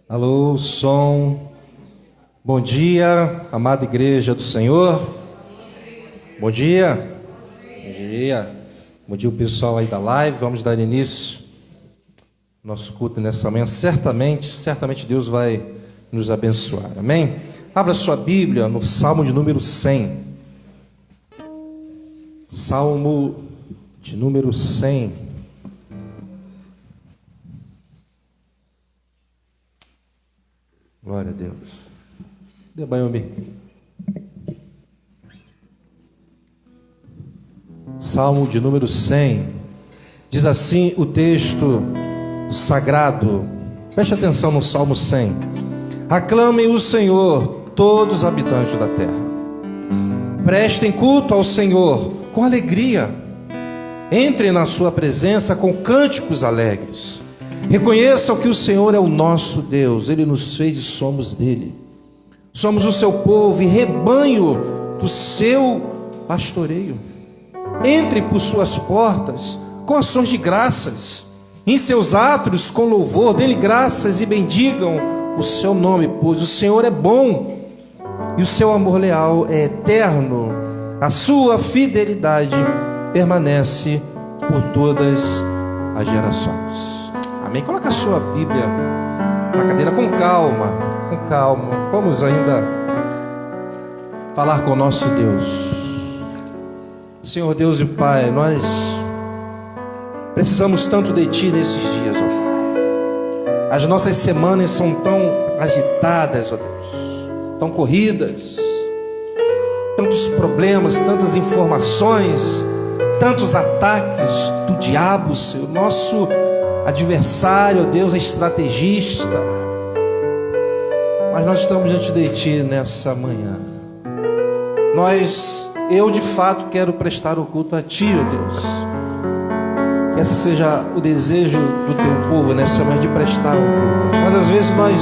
Alô, som. Bom dia, amada igreja do Senhor. Bom dia. Bom dia. Bom dia o pessoal aí da live. Vamos dar início ao nosso culto nessa manhã. Certamente Deus vai nos abençoar. Amém? Abra sua Bíblia no Salmo de número 100. Salmo de número 100. Glória a Deus. Debaiomi. Salmo de número 100. Diz assim o texto sagrado. Preste atenção no Salmo 100. Aclamem o Senhor, todos os habitantes da terra. Prestem culto ao Senhor com alegria. Entrem na sua presença com cânticos alegres. Reconheçam que o Senhor é o nosso Deus. Ele nos fez e somos dele. Somos o seu povo e rebanho do seu pastoreio. Entrem por suas portas com ações de graças. Em seus átrios com louvor. Dê-lhe graças e bendigam o seu nome, pois o Senhor é bom e o seu amor leal é eterno. A sua fidelidade permanece por todas as gerações. Amém? Coloca a sua Bíblia na cadeira com calma, com calma. Vamos ainda falar com o nosso Deus. Senhor Deus e Pai, nós precisamos tanto de Ti nesses dias, ó Pai. As nossas semanas são tão agitadas, ó Deus, tão corridas, tantos problemas, tantas informações, tantos ataques do diabo, Senhor. Nosso adversário, ó Deus, é estrategista. Mas nós estamos diante de Ti nessa manhã. Eu de fato quero prestar o culto a Ti, ó Deus. Que esse seja o desejo do Teu povo nessa manhã, de prestar o culto. Mas às vezes nós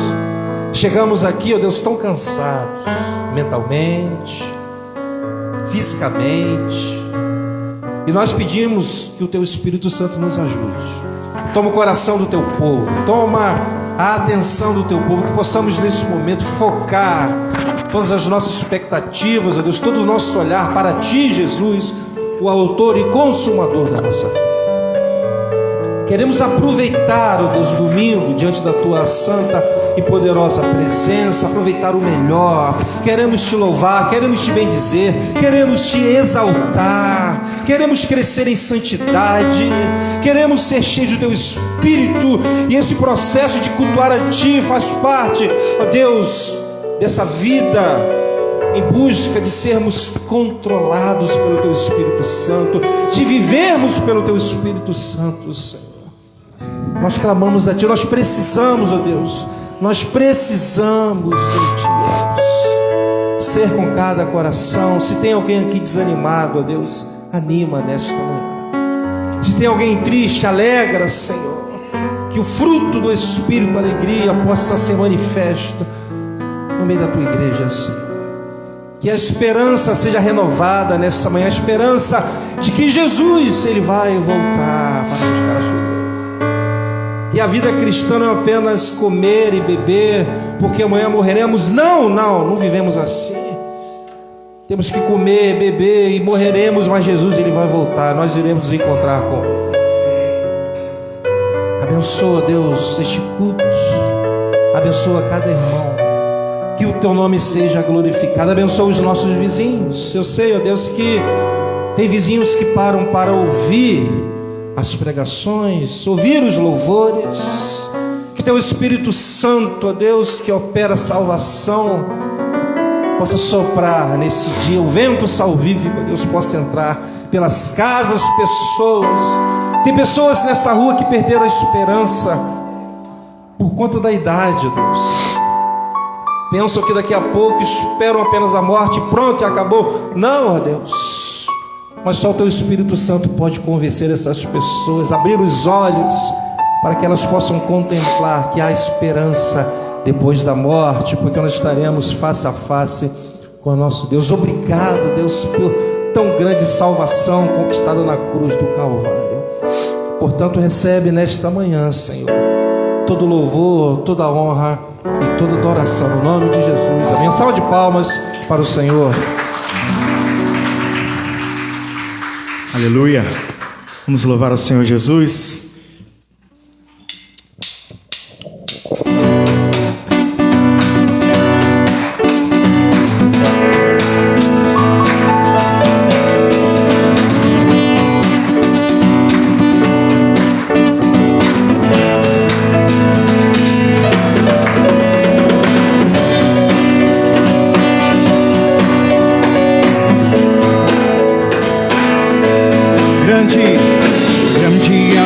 chegamos aqui, ó Deus, tão cansados, mentalmente, fisicamente. E nós pedimos que o Teu Espírito Santo nos ajude. Toma o coração do Teu povo, toma a atenção do Teu povo, que possamos nesse momento focar todas as nossas expectativas, ó Deus, todo o nosso olhar para Ti, Jesus, o autor e consumador da nossa fé. Queremos aproveitar, ó Deus, domingo, diante da Tua santa e poderosa presença, aproveitar o melhor. Queremos Te louvar, queremos Te bendizer, queremos Te exaltar, queremos crescer em santidade, queremos ser cheios do Teu Espírito. E esse processo de cultuar a Ti faz parte, ó Deus, dessa vida em busca de sermos controlados pelo Teu Espírito Santo, de vivermos pelo Teu Espírito Santo, Senhor. Nós clamamos a Ti, nós precisamos, ó Deus, nós precisamos de Ti, ó Deus. Ser com cada coração. Se tem alguém aqui desanimado, ó Deus, anima nesta manhã. Se tem alguém triste, alegra, Senhor. Que o fruto do Espírito, a alegria, possa ser manifesto no meio da Tua igreja, Senhor. Que a esperança seja renovada nesta manhã, a esperança de que Jesus, Ele vai voltar para buscar a sua igreja. Que a vida cristã não é apenas comer e beber, porque amanhã morreremos. Não vivemos assim. Temos que comer, beber e morreremos, mas Jesus, Ele vai voltar, nós iremos nos encontrar com Ele. Abençoa, Deus, este culto. Abençoa cada irmão. Que o Teu nome seja glorificado. Abençoa os nossos vizinhos. Eu sei, ó Deus, que tem vizinhos que param para ouvir as pregações, ouvir os louvores. Que Teu Espírito Santo, ó Deus, que opera a salvação, possa soprar nesse dia. O vento salvífico, ó Deus, possa entrar pelas casas, pessoas. Tem pessoas nessa rua que perderam a esperança por conta da idade, ó Deus. Pensam que daqui a pouco esperam apenas a morte, pronto, e acabou. Não, ó Deus, mas só o Teu Espírito Santo pode convencer essas pessoas, abrir os olhos para que elas possam contemplar que há esperança depois da morte, porque nós estaremos face a face com o nosso Deus. Obrigado, Deus, por tão grande salvação conquistada na cruz do Calvário. Portanto, recebe nesta manhã, Senhor, todo louvor, toda honra e toda adoração no nome de Jesus. Amém. Salva de palmas para o Senhor. Aleluia. Vamos louvar ao Senhor Jesus.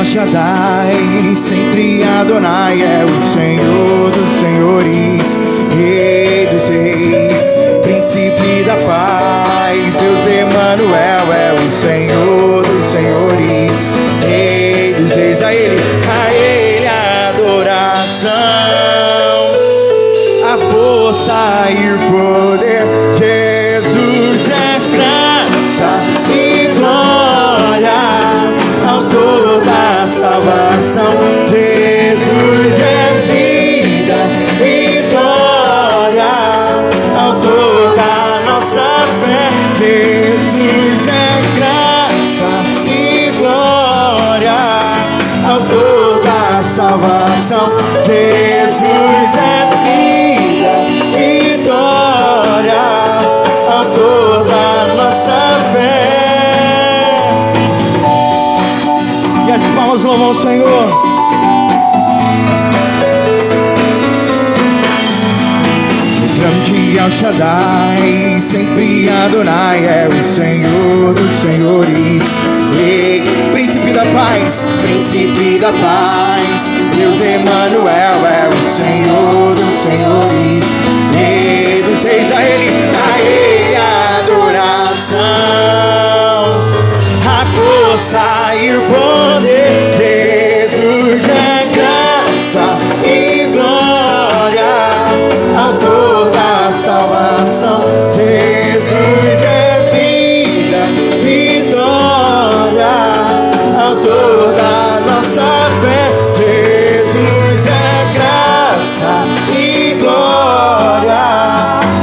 Shaddai, sempre Adonai é o Senhor dos senhores, Rei dos reis, Príncipe da paz. Deus Emanuel é o Senhor dos senhores, Rei dos reis. A Ele a adoração, a força e o poder. Jesus é graça e glória, autor da salvação. Jesus é vida e glória, autor da nossa fé. Jesus é graça e glória, autor da salvação. Jesus é vida e glória, autor da nossa fé. E as palmas louvam o Senhor. Grande ao Shaddai, sempre Adonai é o Senhor dos senhores, Rei, Príncipe da paz, Príncipe da paz. Deus Emanuel é o Senhor dos senhores, Rei dos reis. A Ele a adoração, a força e o poder. Jesus é graça e glória, autor da salvação. Jesus é vida e glória, autor da nossa fé. Jesus é graça e glória,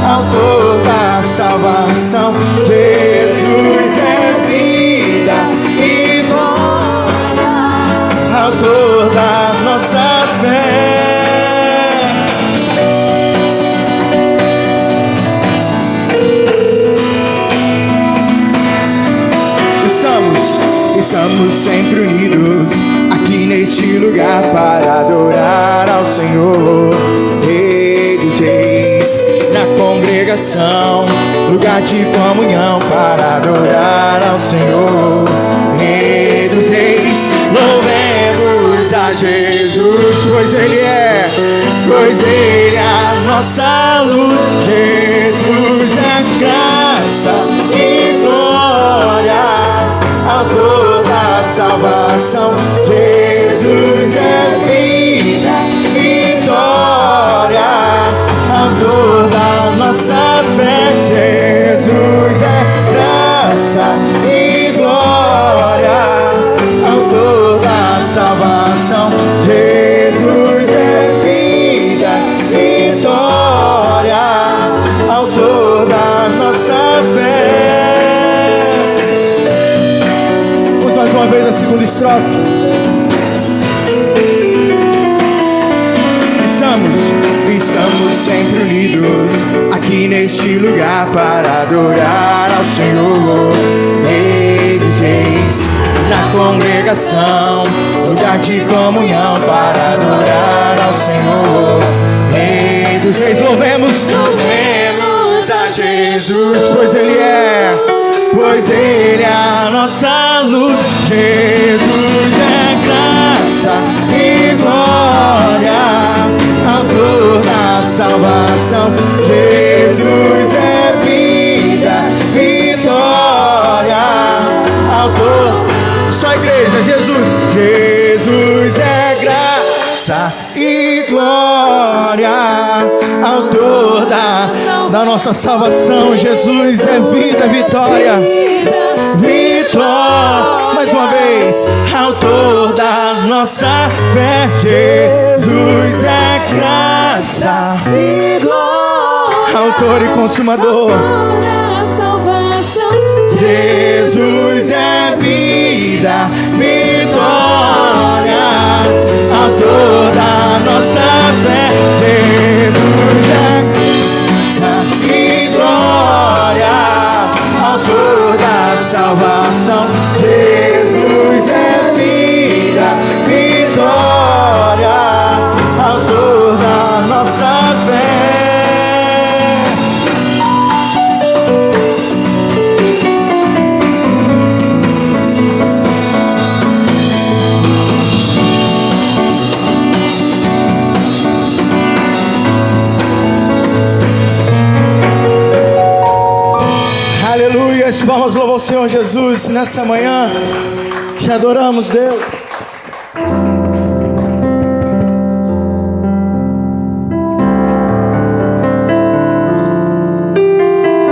autor da salvação. Jesus é vida e glória, autor da nossa fé. Estamos sempre unidos aqui neste lugar para adorar ao Senhor, Rei dos reis. Na congregação, lugar de comunhão para adorar ao Senhor, Rei dos reis. Louvemos a Jesus, pois Ele é a nossa luz. Jesus é graça e glória, autor da salvação. Jesus é vida e glória, autor da nossa fé. Jesus é graça e glória, autor da salvação. Jesus é vida e glória, autor da nossa fé. Vamos mais uma vez a segunda estrofe. Estamos sempre unidos aqui neste lugar para adorar ao Senhor, Rei dos reis. Na congregação, lugar de comunhão para adorar ao Senhor, Rei dos reis. Louvemos a Jesus, pois Ele é a nossa luz. Jesus é graça e glória, autor da salvação. Jesus é vida e glória, autor. Só a igreja, Jesus é graça e glória, autor da nossa salvação. Jesus é vida, vitória, vitória. Mais uma vez. paz, autor da nossa fé. Jesus é graça e glória, autor e consumador da salvação. Jesus é vida, vitória, autor da nossa fé. Jesus é graça e glória, autor da salvação. Jesus é vida, vitória, autor da nossa fé. Vamos louvar o Senhor Jesus nessa manhã. Te adoramos, Deus.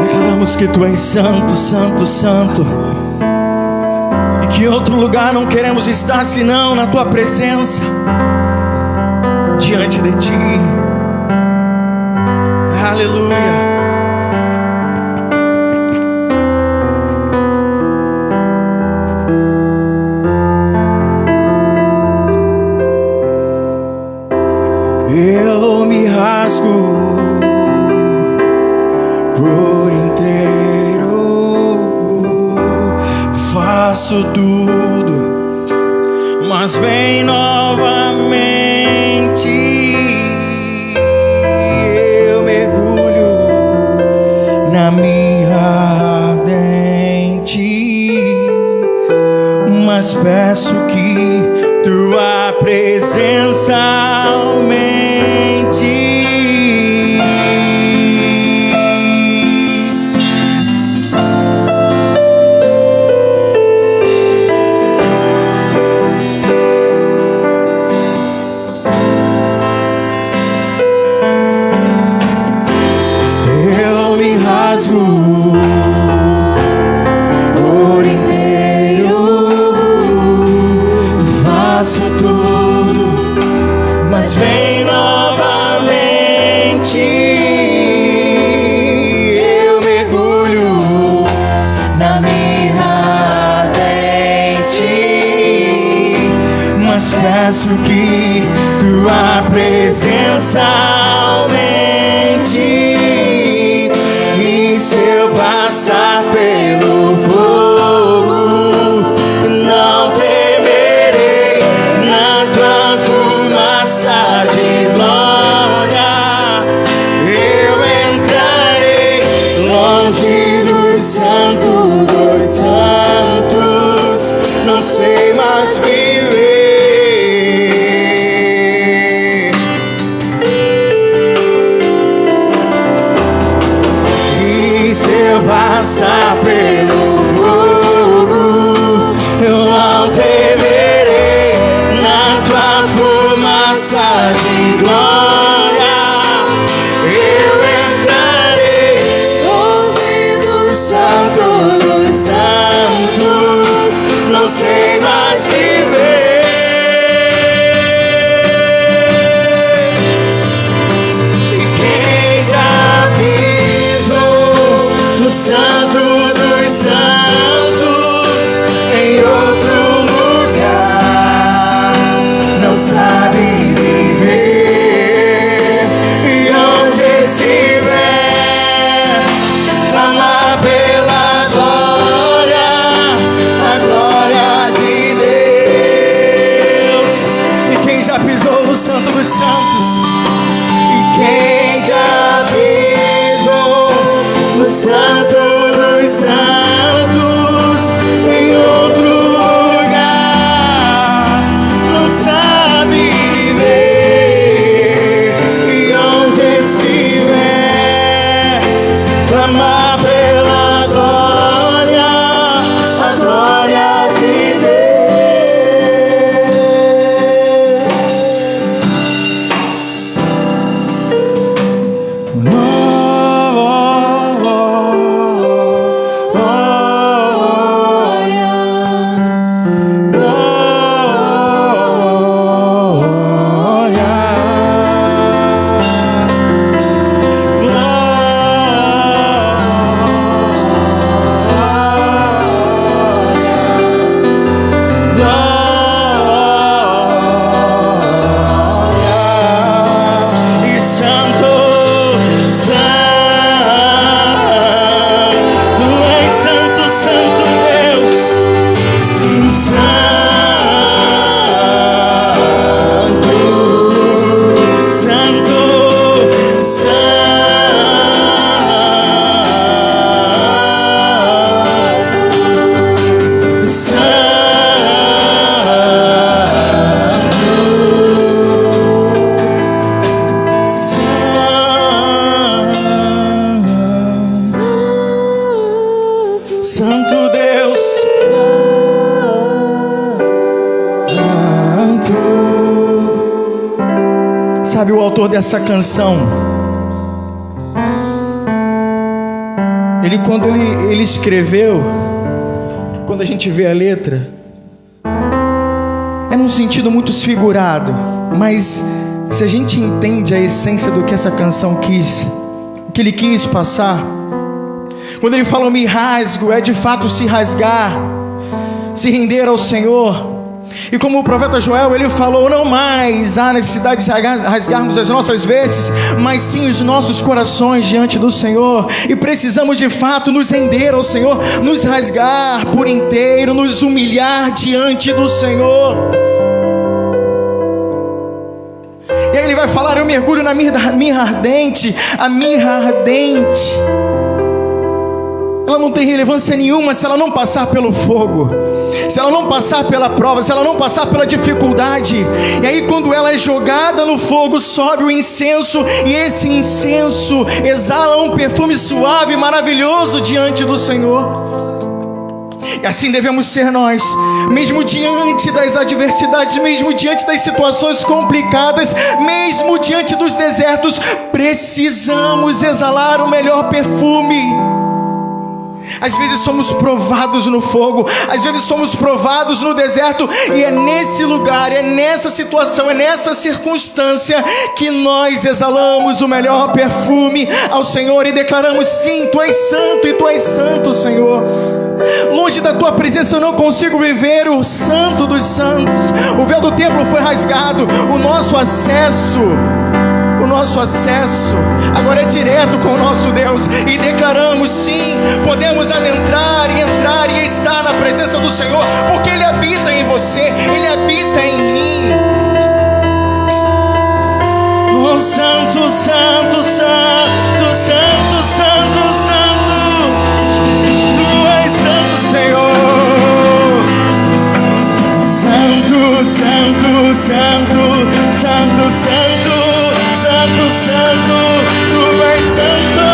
Declaramos que Tu és santo, santo, santo, e que em outro lugar não queremos estar senão na Tua presença, diante de Ti. Aleluia. Eu me rasgo por inteiro, faço tudo, mas vem novamente. Eu mergulho na minha ardente, mas peço que Tua presença aumente. Eu me rasgo por inteiro, faço tudo, mas vem novamente. Eu mergulho na minha ardente, mas peço que Tua presença aumente. E se eu passar pelo fogo, não temerei, na Tua fumaça de glória eu entrarei, longe dos santos dos santos, não sei mais viver. E se eu passar pelo fogo, eu não temerei, na Tua fumaça de glória eu entrarei, longe dos santos, não sei mais viver. E quem já pisou no santo dos santos, em outro lugar, não sabe viver. E onde estiver, clamar pela glória, a glória de Deus. E quem já pisou no santo dos santos, e quem já pisou no santo dos santos, em outro lugar, não sabe viver. E onde estiver, clamar pela glória, a glória de Deus. Glória, glória. autor dessa canção, quando ele escreveu, quando a gente vê a letra, é num sentido muito figurado, mas se a gente entende a essência do que essa canção quis, o que ele quis passar, quando ele fala me rasgo, é de fato se rasgar, se render ao Senhor. E como o profeta Joel, ele falou, não mais há necessidade de rasgarmos as nossas vestes, mas sim os nossos corações diante do Senhor. E precisamos de fato nos render ao Senhor, nos rasgar por inteiro, nos humilhar diante do Senhor. E aí ele vai falar, eu mergulho na mirra ardente. A mirra ardente, ela não tem relevância nenhuma se ela não passar pelo fogo, se ela não passar pela prova, se ela não passar pela dificuldade. E aí quando ela é jogada no fogo, sobe o incenso, e esse incenso exala um perfume suave e maravilhoso diante do Senhor. E assim devemos ser nós, mesmo diante das adversidades, mesmo diante das situações complicadas, mesmo diante dos desertos, precisamos exalar o melhor perfume. Às vezes somos provados no fogo, às vezes somos provados no deserto, e é nesse lugar, é nessa situação, é nessa circunstância que nós exalamos o melhor perfume ao Senhor e declaramos, sim, Tu és santo e Tu és santo, Senhor. Longe da Tua presença eu não consigo viver o santo dos santos. O véu do templo foi rasgado, o nosso acesso agora é direto com o nosso Deus, e declaramos, sim, podemos adentrar e entrar e estar na presença do Senhor, porque Ele habita em você, Ele habita em mim. Oh, santo, santo, santo, santo, santo, santo, Tu és santo, Senhor. Santo, santo, santo, santo, santo, santo, santo, Tu és santo.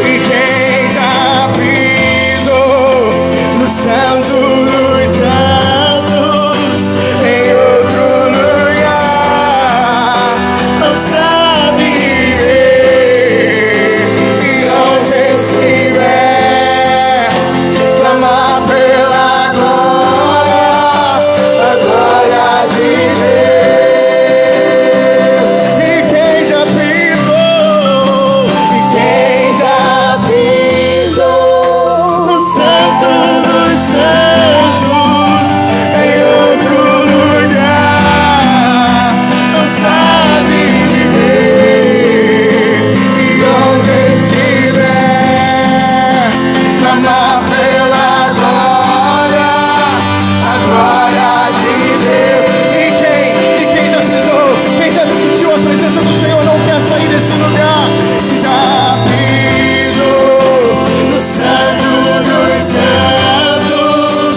E quem já pisou no santo dos santos, em outro lugar, não sabe viver. E onde estiver, clamar pela glória, a glória de Deus. E quem já pisou, no santo dos santos, em outro lugar, não sabe viver. E onde estiver, clamar pela glória, a glória de Deus. E quem já pisou, quem já sentiu a presença do Senhor, não quer sair desse lugar. E já pisou no santo dos santos,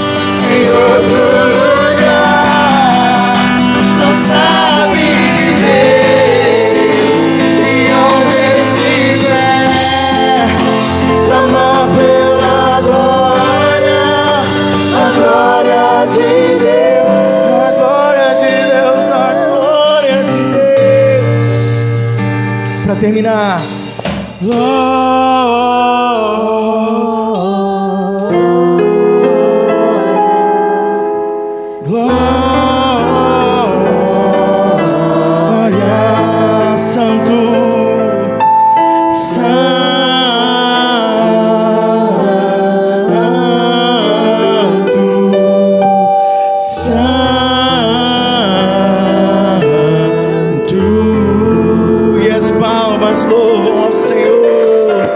em outro lugar, não sabe viver. E onde estiver, clamar pela glória, a glória de Deus, a glória de Deus, a glória de Deus. Para terminar, glória, santo, santo, e as palmas louvam ao Senhor.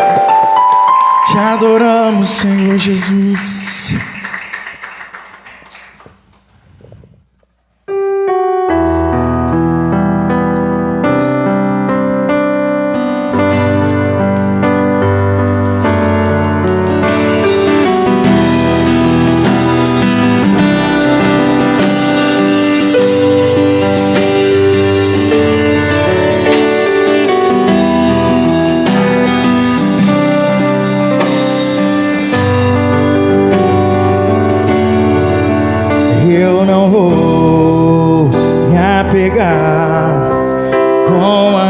Te adoramos, Senhor Jesus.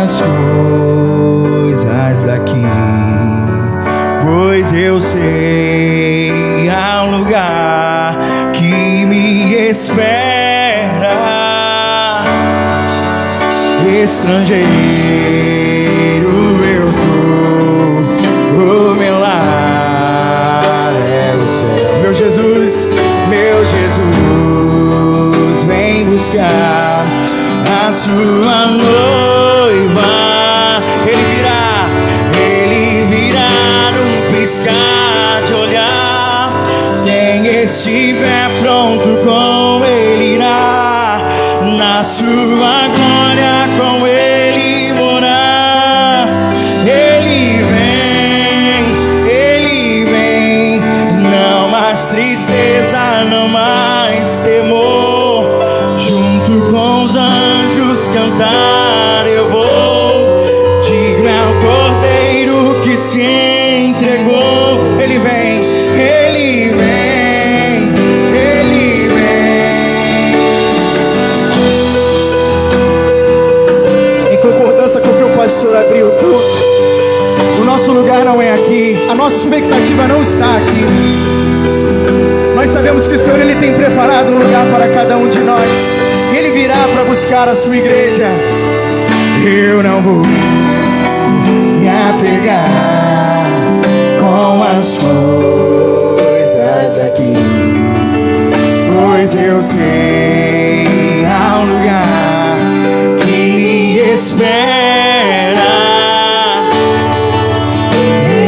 as coisas daqui, pois eu sei há um lugar que me espera. Estrangeiro eu sou, o meu lar é o céu. Meu Jesus, vem buscar a sua noiva. Ele virá num piscar de olhar. Quem estiver pronto com ele irá, na sua glória com ele morar. Ele vem, não mais tristeza, não mais temor. Junto com os anjos cantar eu vou. Digno é o Cordeiro que se entregou. Ele vem. Em concordância com o que o pastor abriu tudo, o nosso lugar não é aqui, a nossa expectativa não está aqui. Nós sabemos que o Senhor, Ele tem preparado um lugar para cada um de nós. Ele virá para buscar a sua igreja. Eu não vou me apegar com as coisas daqui, pois eu sei há um lugar que me espera.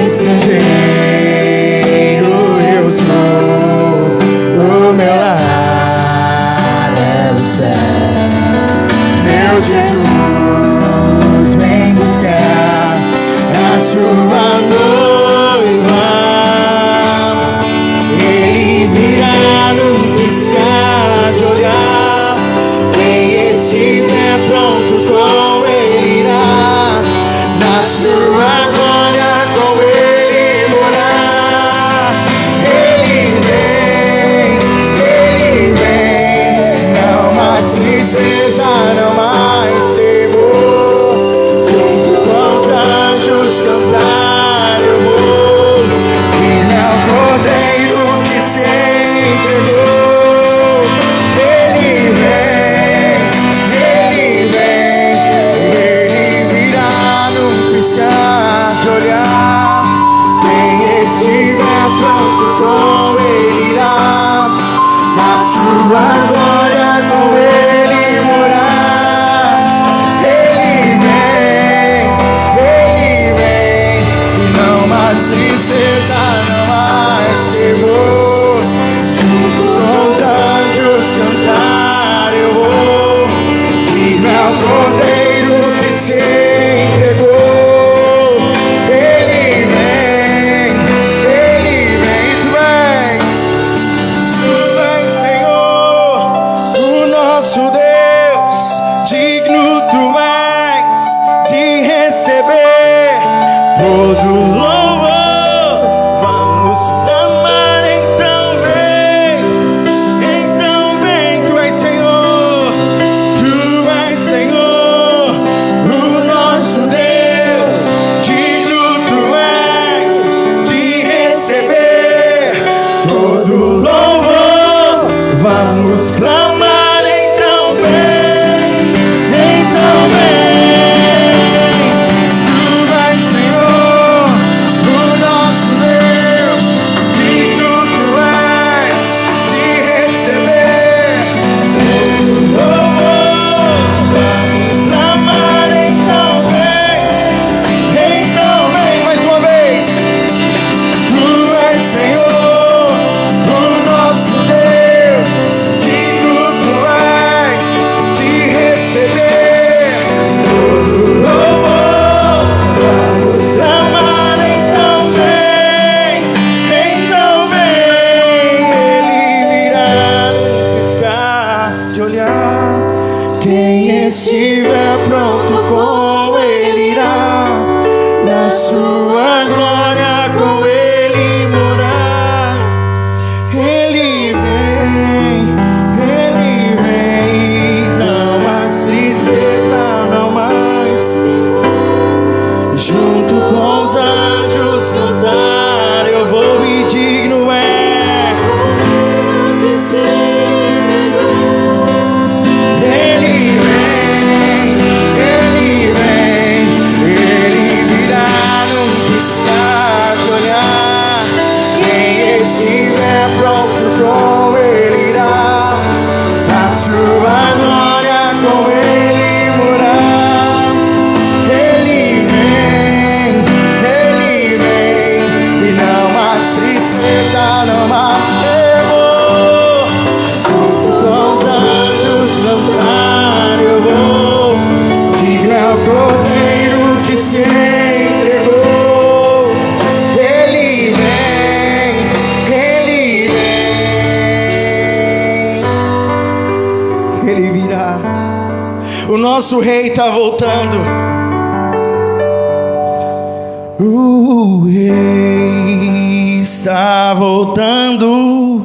Estrangeiro eu sou, o meu lar é o céu. Meu Jesus, vem buscar a sua se entregou. Ele vem, Ele virá. O nosso rei está voltando. O rei está voltando.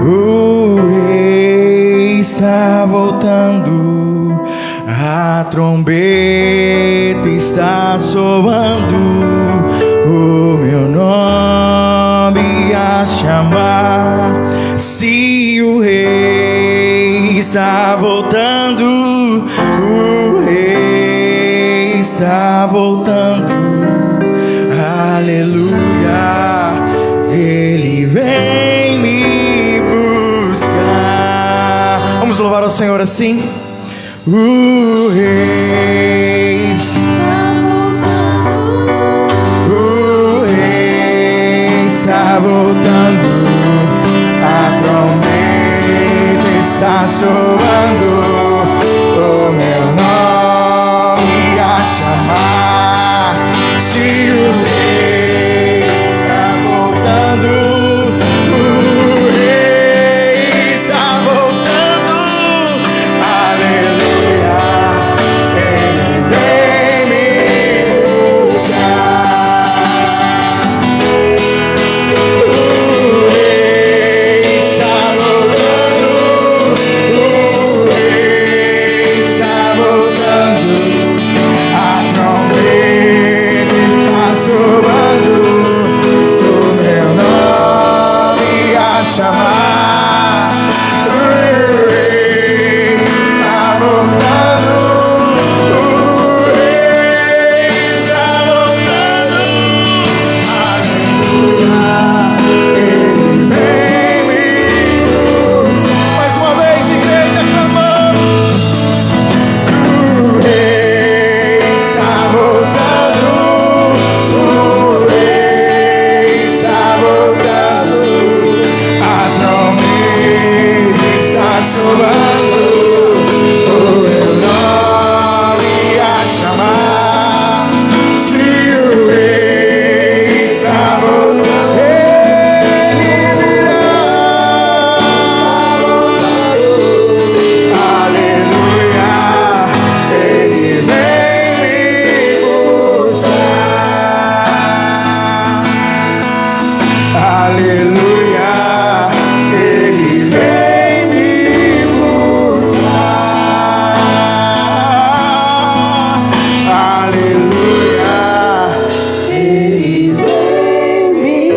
O rei está voltando. A trombeta está soando. O meu nome a chamar. Se o rei está voltando, o rei está voltando. Aleluia, ele vem me buscar. Vamos louvar ao Senhor assim. O rei está voltando. O rei está voltando. A trombeta está soando. O meu nome a chamar. Se o rei está voltando, o rei está voltando. Aleluia, ele vem me buscar. O rei está voltando. O rei está voltando. A trombeta está soando. O meu nome a chamar. O rei está voltando. O rei está voltando. Aleluia, ele vem me buscar. Mais uma vez, igreja, clamamos. O rei está voltando. O rei está voltando. A trombeta está soando. O meu nome a chamar. Se o rei está voltando, ele virá. Aleluia, ele vem me buscar. Aleluia, ele vem me buscar. Aleluia, ele vem me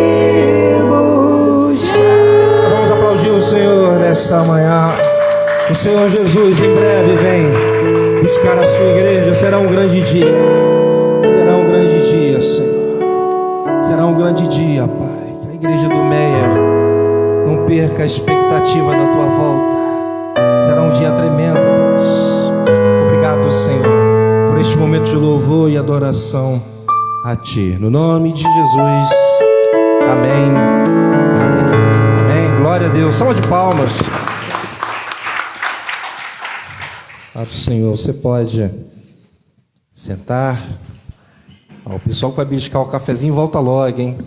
buscar. Vamos aplaudir o Senhor nesta manhã. O Senhor Jesus em breve vem buscar a sua igreja. Será um grande dia. Será um grande dia, Senhor. Será um grande dia, Pai. Que a igreja do Meia não perca a expectativa da tua volta. Será um dia tremendo, Deus. Obrigado, Senhor, por este momento de louvor e adoração a Ti. No nome de Jesus. Amém. Amém. Amém. Glória a Deus. Salva de palmas. Para o Senhor. Você pode sentar. Ó, o pessoal que vai beliscar o cafezinho volta logo, hein?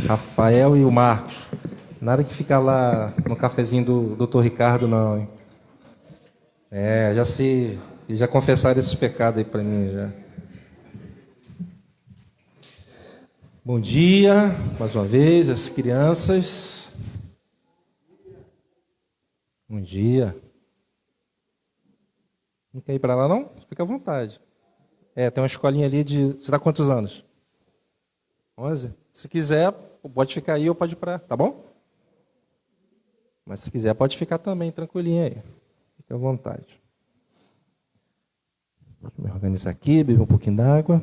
Rafael e o Marcos. Nada que ficar lá no cafezinho do Dr. Ricardo, não, hein? Já confessaram esse pecado aí para mim, já. Bom dia, mais uma vez, as crianças. Bom dia. Não quer ir para lá, não? Fica à vontade. Tem uma escolinha ali de... Você está quantos anos? 11? Se quiser, pode ficar aí ou pode ir para... Tá bom? Mas se quiser, pode ficar também, tranquilinho aí. Fique à vontade. Deixa eu me organizar aqui, beber um pouquinho d'água.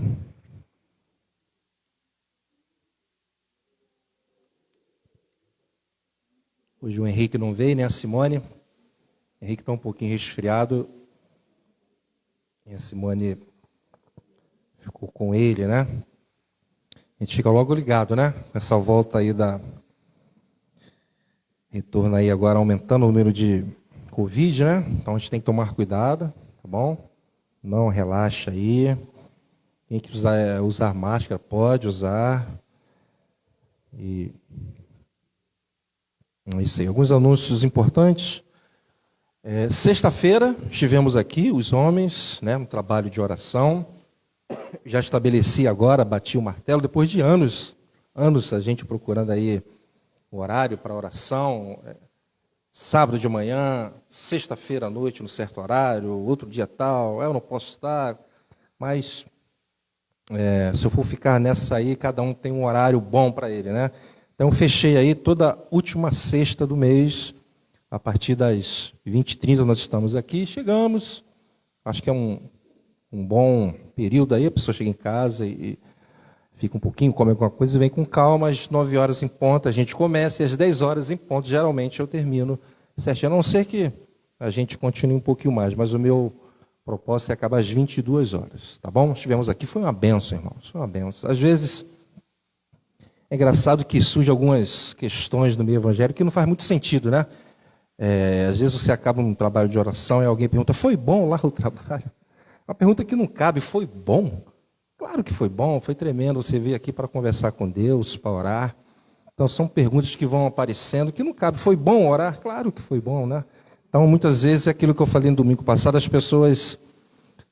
Hoje o Henrique não veio, nem a Simone. O Henrique está um pouquinho resfriado. E a Simone ficou com ele, né? A gente fica logo ligado, né? Com essa volta aí da... Retorno aí agora aumentando o número de Covid, né? Então a gente tem que tomar cuidado, tá bom? Não relaxa aí. Quem que usar máscara, pode usar. E é isso aí. Alguns anúncios importantes. Sexta-feira estivemos aqui, os homens, né, um trabalho de oração. Já estabeleci agora, bati o martelo, depois de anos a gente procurando aí o horário para oração. Sábado de manhã, sexta-feira à noite, no certo horário, outro dia tal, eu não posso estar, mas se eu for ficar nessa aí, cada um tem um horário bom para ele, né? Então, fechei aí toda última sexta do mês, a partir das 20h30 nós estamos aqui, chegamos, acho que é um bom período aí, a pessoa chega em casa e fica um pouquinho, come alguma coisa e vem com calma, às 9h em ponto a gente começa e às 10h em ponto, geralmente eu termino certinho, a não ser que a gente continue um pouquinho mais, mas o meu propósito é acabar às 22h, tá bom? Estivemos aqui, foi uma bênção, irmãos, foi uma bênção. Às vezes, é engraçado que surgem algumas questões no meio evangélico que não faz muito sentido, né? Às vezes você acaba um trabalho de oração e alguém pergunta, foi bom lá o trabalho? Uma pergunta que não cabe, foi bom? Claro que foi bom, foi tremendo, você veio aqui para conversar com Deus, para orar. Então, são perguntas que vão aparecendo que não cabe. Foi bom orar? Claro que foi bom, né? Então, muitas vezes, é aquilo que eu falei no domingo passado, as pessoas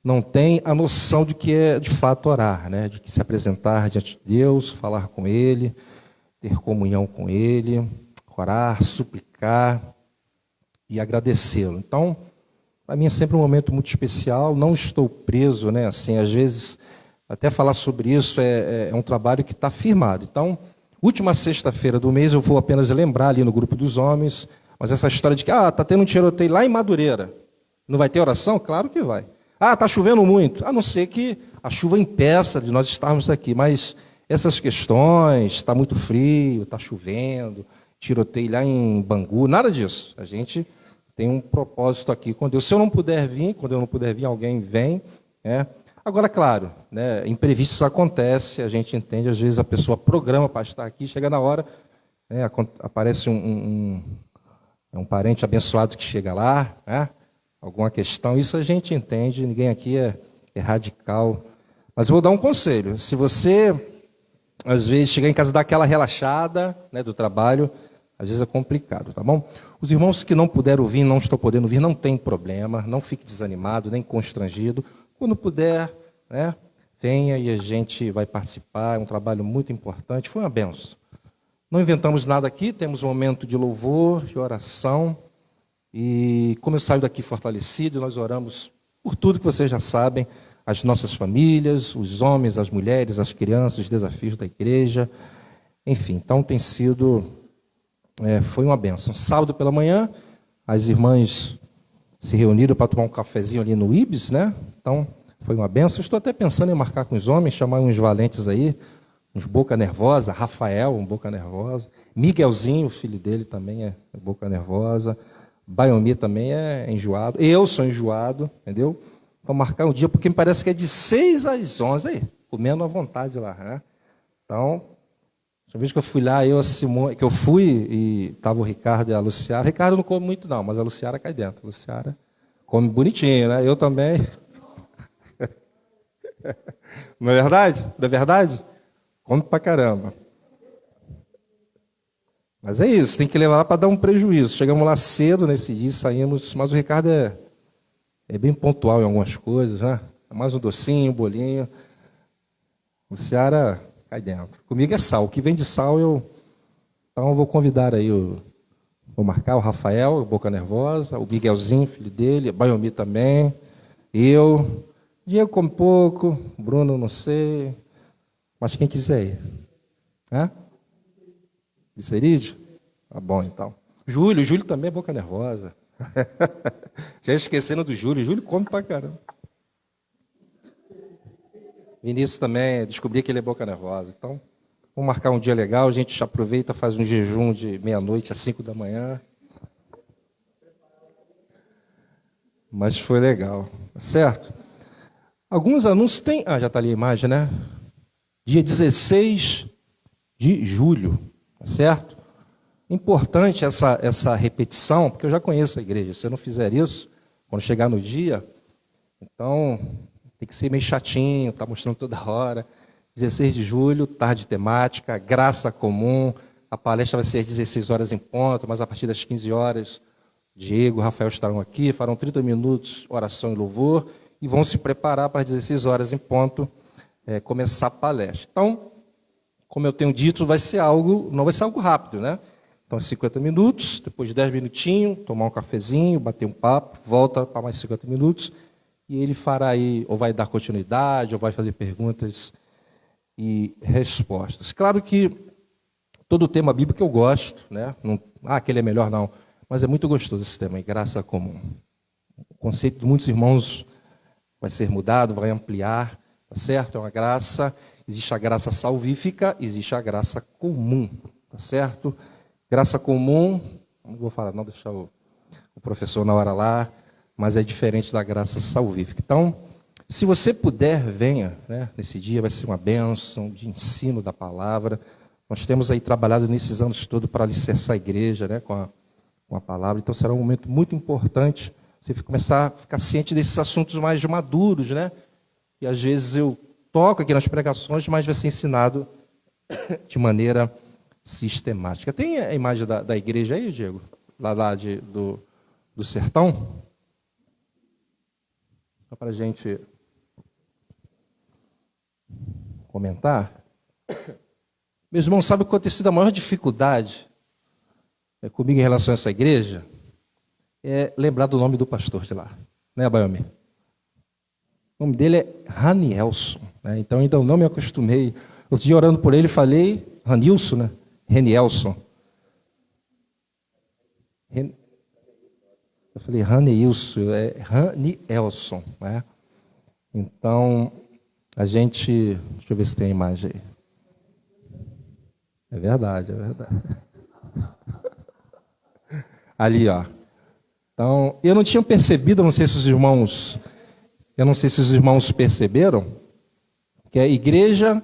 não têm a noção de que é, de fato, orar, né? De que se apresentar diante de Deus, falar com Ele, ter comunhão com Ele, orar, suplicar e agradecê-lo. Então, para mim é sempre um momento muito especial, não estou preso, né? Assim, às vezes, até falar sobre isso é um trabalho que está firmado. Então, última sexta-feira do mês, eu vou apenas lembrar ali no grupo dos homens, mas essa história de que, está tendo um tiroteio lá em Madureira, não vai ter oração? Claro que vai. Está chovendo muito, a não ser que a chuva impeça de nós estarmos aqui, mas essas questões, está muito frio, está chovendo, tiroteio lá em Bangu, nada disso. A gente tem um propósito aqui com Deus. Se eu não puder vir, quando eu não puder vir, alguém vem, né? Agora, claro, né, imprevistos acontecem, a gente entende, às vezes a pessoa programa para estar aqui, chega na hora, né, aparece um parente abençoado que chega lá, né, alguma questão, isso a gente entende, ninguém aqui é radical. Mas eu vou dar um conselho, se você, às vezes, chegar em casa e dar aquela relaxada, né, do trabalho, às vezes é complicado, tá bom? Os irmãos que não puderam vir, não estão podendo vir, não tem problema, não fique desanimado, nem constrangido. Quando puder, né, venha e a gente vai participar, é um trabalho muito importante, foi uma benção. Não inventamos nada aqui, temos um momento de louvor, de oração, e como eu saio daqui fortalecido, nós oramos por tudo que vocês já sabem, as nossas famílias, os homens, as mulheres, as crianças, os desafios da igreja, enfim, então tem sido, foi uma benção. Sábado pela manhã, as irmãs se reuniram para tomar um cafezinho ali no Ibis, né? Então, foi uma benção. Estou até pensando em marcar com os homens, chamar uns valentes aí, uns boca nervosa, Rafael, um boca nervosa, Miguelzinho, o filho dele também é boca nervosa, Baiomi também é enjoado, eu sou enjoado, entendeu? Então, marcar um dia, porque me parece que é de 6 às 11, aí, comendo à vontade lá, né? Então, uma vez que eu fui lá, a Simone, que eu fui e estava o Ricardo e a Luciara. Ricardo não come muito, não, mas a Luciara cai dentro. A Luciara come bonitinho, né? Eu também. Não é verdade? Não é verdade? Come pra caramba. Mas é isso, tem que levar lá para dar um prejuízo. Chegamos lá cedo nesse dia, saímos, mas o Ricardo é bem pontual em algumas coisas, né? Mais um docinho, um bolinho. A Luciara cai dentro. Comigo é sal. O que vem de sal, então eu vou convidar aí, vou marcar o Rafael, o Boca Nervosa, o Miguelzinho, filho dele, o Baiomi também, eu. Diego come pouco, Bruno não sei, mas quem quiser ir. Vicerídio? Tá bom, então. Júlio também é Boca Nervosa. Já esquecendo do Júlio come pra caramba. Vinícius também, descobri que ele é boca nervosa. Então, vamos marcar um dia legal, a gente já aproveita, faz um jejum de meia-noite às 5 da manhã. Mas foi legal, certo? Alguns anúncios tem... já está ali a imagem, né? Dia 16 de julho, certo? Importante essa repetição, porque eu já conheço a igreja. Se eu não fizer isso, quando chegar no dia, então... tem que ser meio chatinho, tá mostrando toda hora. 16 de julho, tarde temática, graça comum. A palestra vai ser às 16 horas em ponto, mas a partir das 15 horas, Diego e Rafael estarão aqui, farão 30 minutos, oração e louvor, e vão se preparar para as 16 horas em ponto começar a palestra. Então, como eu tenho dito, não vai ser algo rápido, né? Então, 50 minutos, depois de 10 minutinhos, tomar um cafezinho, bater um papo, volta para mais 50 minutos, e ele fará aí, ou vai dar continuidade, ou vai fazer perguntas e respostas. Claro que todo o tema bíblico eu gosto, né? Não, aquele é melhor não, mas é muito gostoso esse tema, graça comum. O conceito de muitos irmãos vai ser mudado, vai ampliar, tá certo? É uma graça, existe a graça salvífica, existe a graça comum, tá certo? Graça comum, não vou falar não, deixar o professor na hora lá, mas é diferente da graça salvífica. Então, se você puder, venha, né? Nesse dia vai ser uma bênção de ensino da palavra. Nós temos aí trabalhado nesses anos todos para alicerçar a igreja, né? com a palavra. Então será um momento muito importante você começar a ficar ciente desses assuntos mais maduros, né? E às vezes eu toco aqui nas pregações, mas vai ser ensinado de maneira sistemática. Tem a imagem da igreja aí, Diego? Lá do sertão? Só para a gente comentar. Meus irmãos, sabe qual tem sido a maior dificuldade comigo em relação a essa igreja? É lembrar do nome do pastor de lá, né, Baiomi? O nome dele é Ranielson, né? Então ainda não me acostumei. Outro dia orando por ele, falei Ranilson, né? Ranielson. Eu falei Ranielson, é Ranielson, né? Então, a gente... Deixa eu ver se tem a imagem aí. É verdade, é verdade. Ali, ó. Então, eu não tinha percebido, eu não sei se os irmãos perceberam, que é a Igreja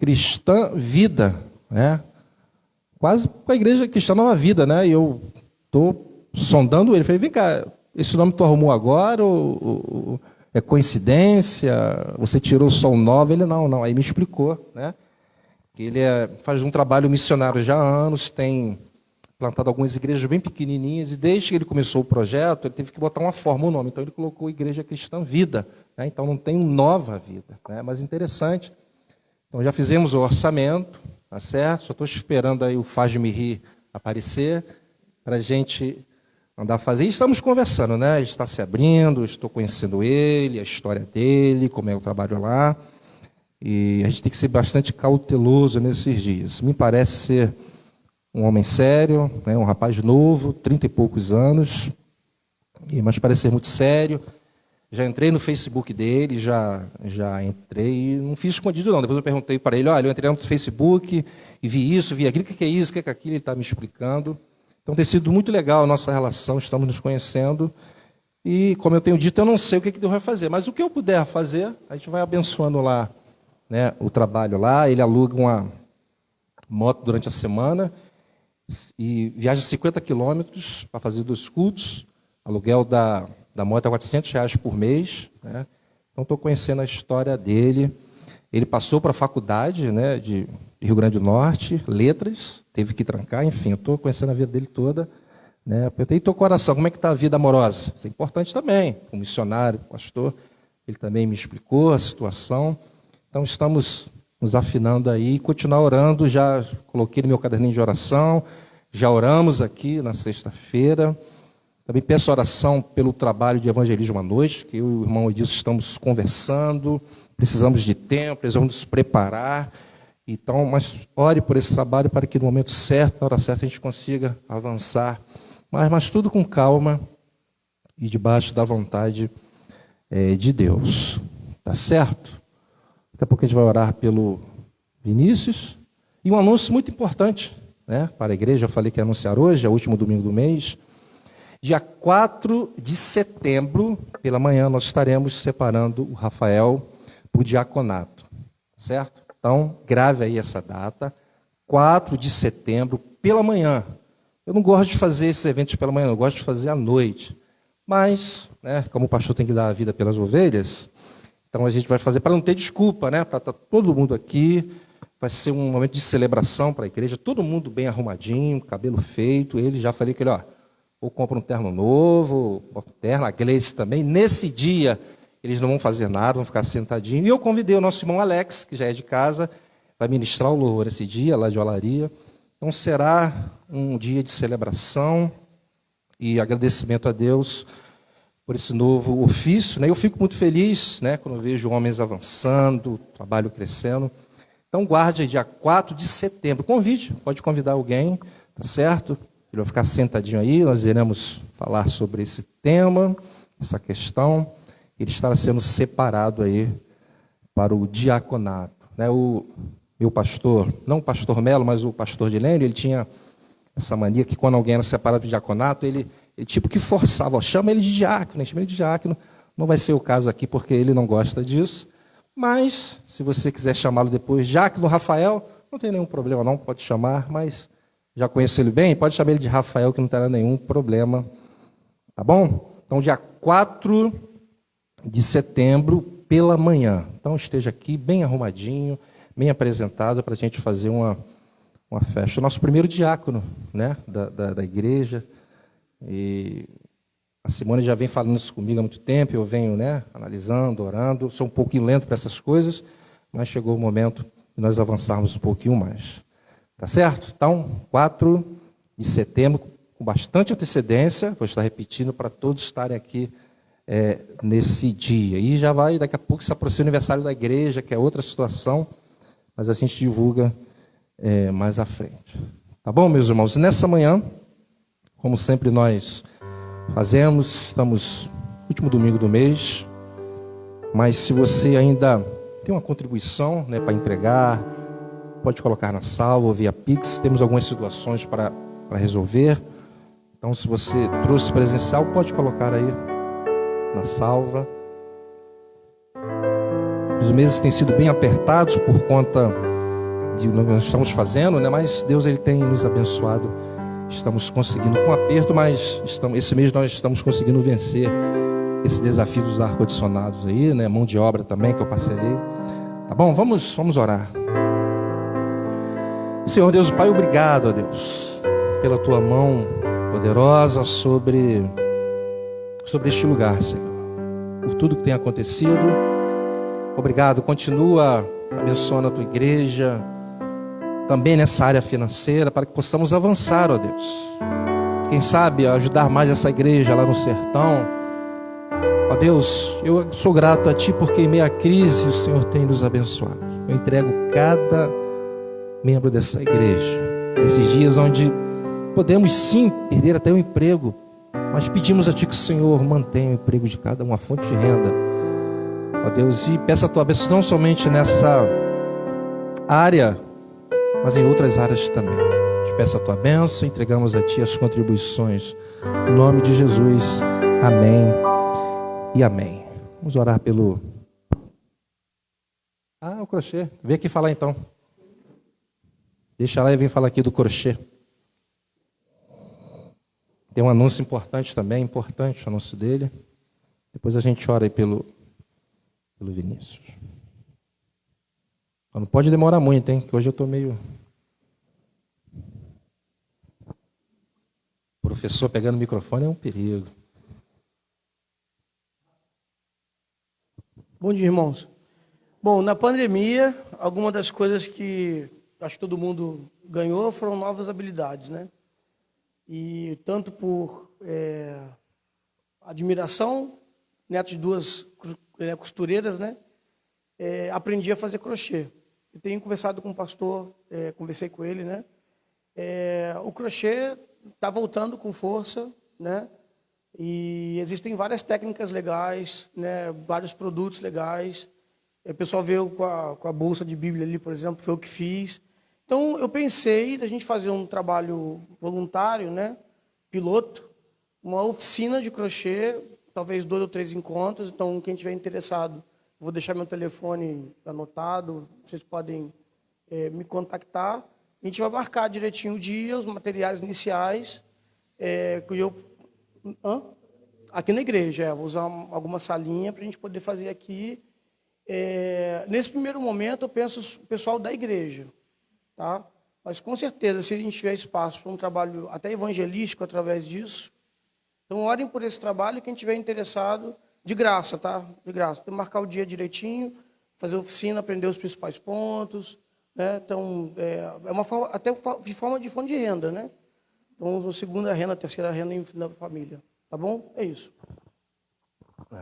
Cristã Vida, né? Quase com a Igreja Cristã Nova Vida, né? E eu estou sondando ele, falei, vem cá, esse nome tu arrumou agora ou é coincidência? Você tirou só o 9? Ele, não. Aí me explicou, né? Que ele faz um trabalho missionário já há anos, tem plantado algumas igrejas bem pequenininhas, e desde que ele começou o projeto, ele teve que botar uma forma, um nome. Então, ele colocou Igreja Cristã Vida, né? Então, não tem um Nova Vida, né? Mas interessante. Então, já fizemos o orçamento, tá certo? Só estou esperando aí o Faz-me Rir aparecer, para a gente andar a fazer. E estamos conversando, né? Ele está se abrindo, estou conhecendo ele, a história dele, como é o trabalho lá. E a gente tem que ser bastante cauteloso nesses dias. Me parece ser um homem sério, né, um rapaz novo, 30 e poucos anos, mas parece ser muito sério. Já entrei no Facebook dele, já entrei, e não fiz escondido não. Depois eu perguntei para ele, olha, eu entrei no Facebook e vi isso, vi aquilo, o que é isso, o que é aquilo, ele está me explicando. Então tem sido muito legal a nossa relação, estamos nos conhecendo. E, como eu tenho dito, eu não sei o que Deus vai fazer, mas o que eu puder fazer, a gente vai abençoando lá, né, o trabalho lá. Ele aluga uma moto durante a semana e viaja 50 quilômetros para fazer 2 cultos. Aluguel da moto é R$400 por mês, né? Então, estou conhecendo a história dele. Ele passou para a faculdade, né, de Rio Grande do Norte, letras, teve que trancar, enfim, eu estou conhecendo a vida dele toda, né? Perguntei, teu coração, como é que está a vida amorosa? Isso é importante também, como missionário, pastor, ele também me explicou a situação. Então, estamos nos afinando aí, continuar orando. Já coloquei no meu caderninho de oração, já oramos aqui na sexta-feira. Também peço oração pelo trabalho de evangelismo à noite, que eu e o irmão Edilson estamos conversando, precisamos de tempo, precisamos nos preparar. Então, mas ore por esse trabalho para que no momento certo, na hora certa, a gente consiga avançar, mas tudo com calma e debaixo da vontade de Deus. Tá certo? Daqui a pouco a gente vai orar pelo Vinícius. E um anúncio muito importante, né, para a igreja. Eu falei que ia anunciar hoje, é o último domingo do mês. Dia 4 de setembro, pela manhã, nós estaremos separando o Rafael para o diaconato. Certo? Então, grave aí essa data. 4 de setembro, pela manhã. Eu não gosto de fazer esses eventos pela manhã, eu gosto de fazer à noite. Mas, né, como o pastor tem que dar a vida pelas ovelhas... Então a gente vai fazer para não ter desculpa, né? Para estar todo mundo aqui. Vai ser um momento de celebração para a igreja, todo mundo bem arrumadinho, cabelo feito. Ele já falei que ele, ou compra um terno novo, um terno, a Gleice também. Nesse dia, eles não vão fazer nada, vão ficar sentadinhos. E eu convidei o nosso irmão Alex, que já é de casa, vai ministrar o louvor esse dia, lá de Olaria. Então será um dia de celebração e agradecimento a Deus por esse novo ofício, né? Eu fico muito feliz, né, quando vejo homens avançando, o trabalho crescendo. Então guarde aí, dia 4 de setembro. Convide, pode convidar alguém, tá certo? Ele vai ficar sentadinho aí, nós iremos falar sobre esse tema, essa questão. Ele estará sendo separado aí para o diaconato, né? O meu pastor, não o pastor Melo, mas o pastor de Lênio, ele tinha essa mania que quando alguém era separado do diaconato, ele tipo que forçava, chama ele de diácono, chama ele de diácono. Não vai ser o caso aqui, porque ele não gosta disso. Mas, se você quiser chamá-lo depois, diácono Rafael, não tem nenhum problema não, pode chamar, mas já conheço ele bem, pode chamar ele de Rafael, que não terá nenhum problema. Tá bom? Então, dia 4 de setembro, pela manhã. Então, esteja aqui bem arrumadinho, bem apresentado, para a gente fazer uma festa. O nosso primeiro diácono, né, da igreja. E a Simone já vem falando isso comigo há muito tempo, eu venho, né, analisando, orando, sou um pouquinho lento para essas coisas, mas chegou o momento de nós avançarmos um pouquinho mais. Tá certo? Então, 4 de setembro, com bastante antecedência, vou estar repetindo para todos estarem aqui nesse dia. E já vai, daqui a pouco se aproxima o aniversário da igreja, que é outra situação, mas a gente divulga mais à frente. Tá bom, meus irmãos? Nessa manhã, como sempre nós fazemos, estamos no último domingo do mês, mas se você ainda tem uma contribuição, né, para entregar, pode colocar na salva ou via Pix, temos algumas situações para resolver. Então, se você trouxe presencial, pode colocar aí na salva. Os meses têm sido bem apertados por conta de nós estamos fazendo, né, mas Deus ele tem nos abençoado. Estamos conseguindo com aperto, mas esse mês nós estamos conseguindo vencer esse desafio dos ar-condicionados aí, né? Mão de obra também que eu parcelei. Tá bom? Vamos orar. Senhor Deus, Pai, obrigado a Deus pela tua mão poderosa sobre este lugar, Senhor. Por tudo que tem acontecido. Obrigado. Continua abençoando a tua igreja. Também nessa área financeira, para que possamos avançar, ó Deus. Quem sabe ajudar mais essa igreja lá no sertão. Ó Deus, eu sou grato a Ti porque em meio à crise o Senhor tem nos abençoado. Eu entrego cada membro dessa igreja. Nesses dias onde podemos sim perder até o emprego, mas pedimos a Ti que o Senhor mantenha o emprego de cada um, a fonte de renda. Ó Deus, e peça a Tua bênção não somente nessa área, mas em outras áreas também. Te peço a tua bênção, entregamos a ti as contribuições. Em nome de Jesus, amém e amém. Vamos orar pelo... o crochê. Vem aqui falar então. Deixa lá e vem falar aqui do crochê. Tem um anúncio importante também, importante o anúncio dele. Depois a gente ora aí pelo Vinícius. Não pode demorar muito, hein? Que hoje eu estou meio... O professor pegando o microfone é um perigo. Bom dia, irmãos. Bom, na pandemia, algumas das coisas que acho que todo mundo ganhou foram novas habilidades, né? E tanto por admiração, neto de duas costureiras, né? Aprendi a fazer crochê. Eu tenho conversado com o pastor, conversei com ele, né? O crochê está voltando com força, né? E existem várias técnicas legais, né? Vários produtos legais. O pessoal veio com a bolsa de Bíblia ali, por exemplo, foi o que fiz. Então, eu pensei da gente fazer um trabalho voluntário, né? Piloto, uma oficina de crochê, talvez 2 ou 3 encontros. Então, quem tiver interessado, vou deixar meu telefone anotado, vocês podem me contactar. A gente vai marcar direitinho o dia, os materiais iniciais. Aqui na igreja, vou usar alguma salinha para a gente poder fazer aqui. Nesse primeiro momento, eu penso o pessoal da igreja, tá? Mas com certeza, se a gente tiver espaço para um trabalho até evangelístico através disso, então orem por esse trabalho, quem tiver interessado, de graça, tá? De graça. Tem que marcar o dia direitinho, fazer oficina, aprender os principais pontos, né? Então, é uma forma, até de forma de fonte de renda, né? Então, segunda renda, terceira renda da família, tá bom? É isso.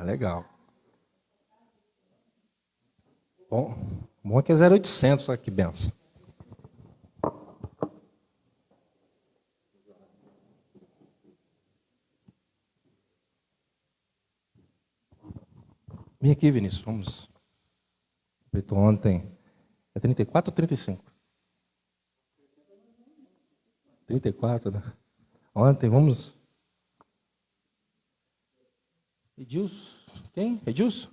Legal. Bom que é 0800, olha que benção. Vem aqui, Vinícius, vamos. Feito ontem. É 34 ou 35? 34, né? Ontem, vamos. Edilson? Quem? Edilson?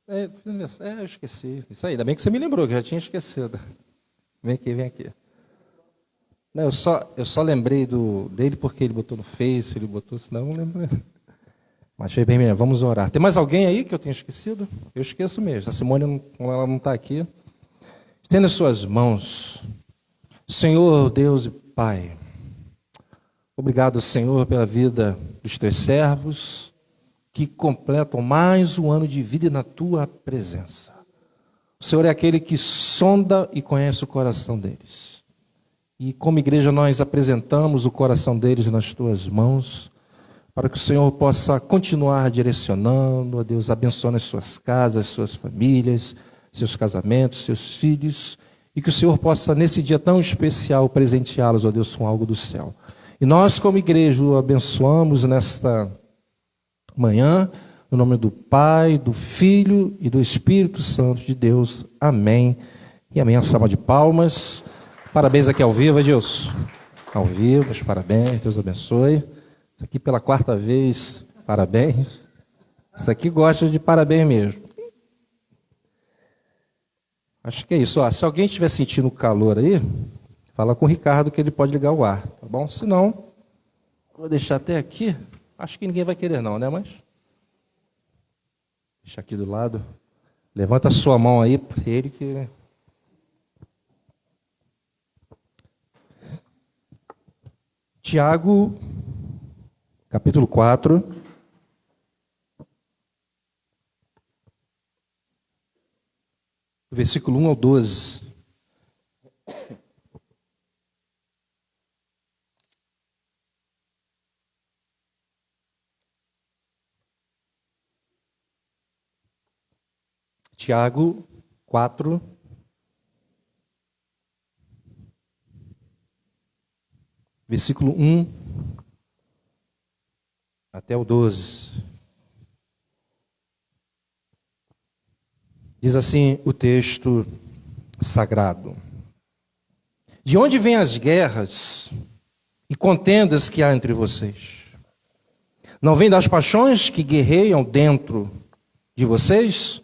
Eu esqueci. Isso aí, ainda bem que você me lembrou, que eu já tinha esquecido. Vem aqui. Não, eu só lembrei dele porque ele botou no Face, senão eu não lembro. Mas foi bem, vamos orar. Tem mais alguém aí que eu tenha esquecido? Eu esqueço mesmo. A Simone, ela não está aqui. Estenda suas mãos. Senhor, Deus e Pai, obrigado, Senhor, pela vida dos teus servos, que completam mais um ano de vida na tua presença. O Senhor é aquele que sonda e conhece o coração deles. E como igreja nós apresentamos o coração deles nas tuas mãos, para que o Senhor possa continuar direcionando, ó Deus, abençoando as suas casas, as suas famílias, seus casamentos, seus filhos, e que o Senhor possa, nesse dia tão especial, presenteá-los, ó Deus, com algo do céu. E nós, como igreja, o abençoamos nesta manhã, no nome do Pai, do Filho e do Espírito Santo de Deus. Amém. E amém. A salva de palmas. Parabéns aqui ao vivo, Edilson. Ao vivo, meus parabéns. Deus abençoe. Isso aqui pela 4ª vez, parabéns. Isso aqui gosta de parabéns mesmo. Acho que é isso. Se alguém estiver sentindo calor aí, fala com o Ricardo que ele pode ligar o ar, tá bom? Se não, vou deixar até aqui. Acho que ninguém vai querer não, né? Mas deixa aqui do lado. Levanta a sua mão aí para ele que... Tiago, capítulo 4. Versículo 1 ao 12. Tiago 4, versículo 1 até o 12. Diz assim o texto sagrado: de onde vêm as guerras e contendas que há entre vocês? Não vêm das paixões que guerreiam dentro de vocês?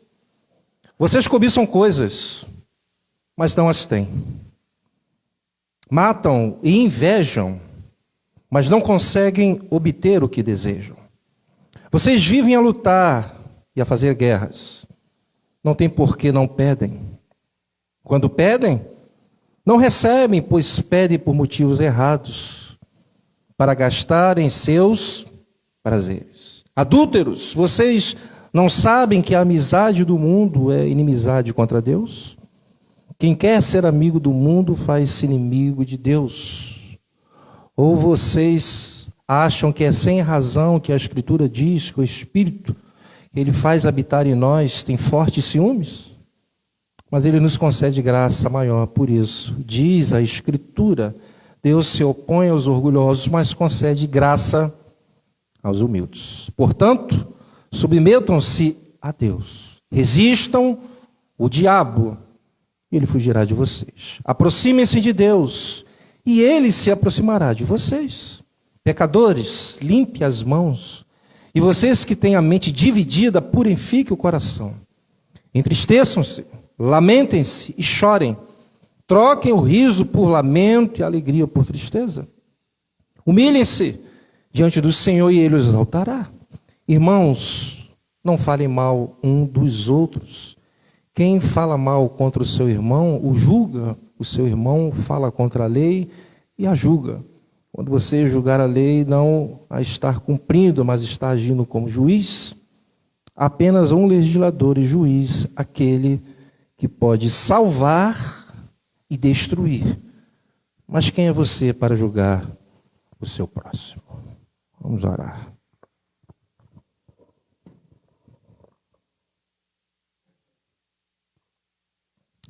Vocês cobiçam coisas, mas não as têm. Matam e invejam, mas não conseguem obter o que desejam. Vocês vivem a lutar e a fazer guerras. Não tem por que não pedem. Quando pedem, não recebem, pois pedem por motivos errados, para gastar em seus prazeres. Adúlteros, vocês não sabem que a amizade do mundo é inimizade contra Deus? Quem quer ser amigo do mundo faz-se inimigo de Deus. Ou vocês acham que é sem razão que a Escritura diz que o Espírito que Ele faz habitar em nós tem fortes ciúmes? Mas Ele nos concede graça maior. Por isso, diz a Escritura, Deus se opõe aos orgulhosos, mas concede graça aos humildes. Portanto, submetam-se a Deus. Resistam o diabo, e ele fugirá de vocês. Aproximem-se de Deus, e ele se aproximará de vocês. Pecadores, limpe as mãos. E vocês que têm a mente dividida, purifiquem o coração. Entristeçam-se, lamentem-se e chorem. Troquem o riso por lamento e a alegria por tristeza. Humilhem-se diante do Senhor e Ele os exaltará. Irmãos, não falem mal um dos outros. Quem fala mal contra o seu irmão, o julga, o seu irmão fala contra a lei e a julga. Quando você julgar a lei, não a estar cumprindo, mas está agindo como juiz, apenas um legislador e juiz, aquele que pode salvar e destruir. Mas quem é você para julgar o seu próximo? Vamos orar.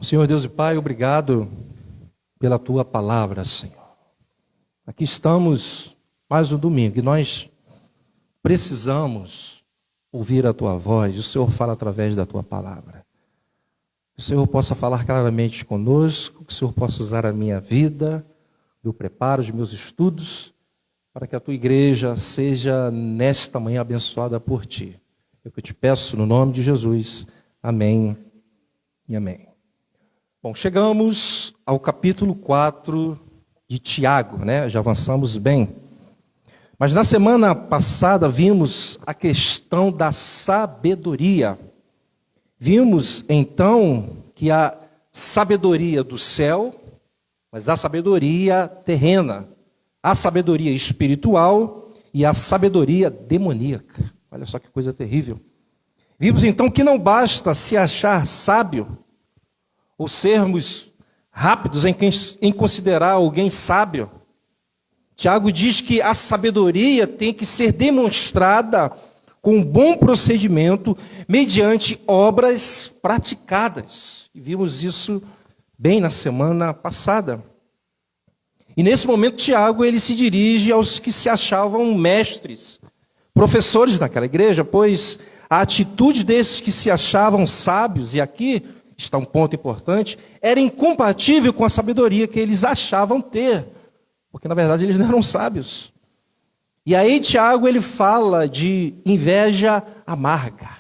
Senhor Deus e Pai, obrigado pela Tua palavra, Senhor. Aqui estamos mais um domingo e nós precisamos ouvir a Tua voz. O Senhor fala através da Tua palavra. Que o Senhor possa falar claramente conosco, que o Senhor possa usar a minha vida, meu preparo, os meus estudos, para que a Tua igreja seja nesta manhã abençoada por Ti. É o que eu te peço no nome de Jesus. Amém e amém. Bom, chegamos ao capítulo 4 de Tiago, né? Já avançamos bem. Mas na semana passada vimos a questão da sabedoria. Vimos então que a sabedoria do céu, mas a sabedoria terrena, a sabedoria espiritual e a sabedoria demoníaca. Olha só que coisa terrível. Vimos então que não basta se achar sábio, ou sermos rápidos em considerar alguém sábio. Tiago diz que a sabedoria tem que ser demonstrada com um bom procedimento, mediante obras praticadas. E vimos isso bem na semana passada. E nesse momento Tiago ele se dirige aos que se achavam mestres, professores naquela igreja, pois a atitude desses que se achavam sábios, e aqui está um ponto importante, era incompatível com a sabedoria que eles achavam ter, porque na verdade eles não eram sábios. E aí Tiago ele fala de inveja amarga,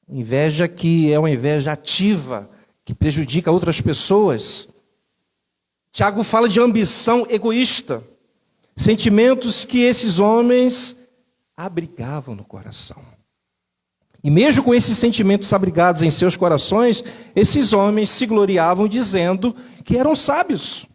inveja que é uma inveja ativa, que prejudica outras pessoas. Tiago fala de ambição egoísta, sentimentos que esses homens abrigavam no coração. E mesmo com esses sentimentos abrigados em seus corações, esses homens se gloriavam dizendo que eram sábios.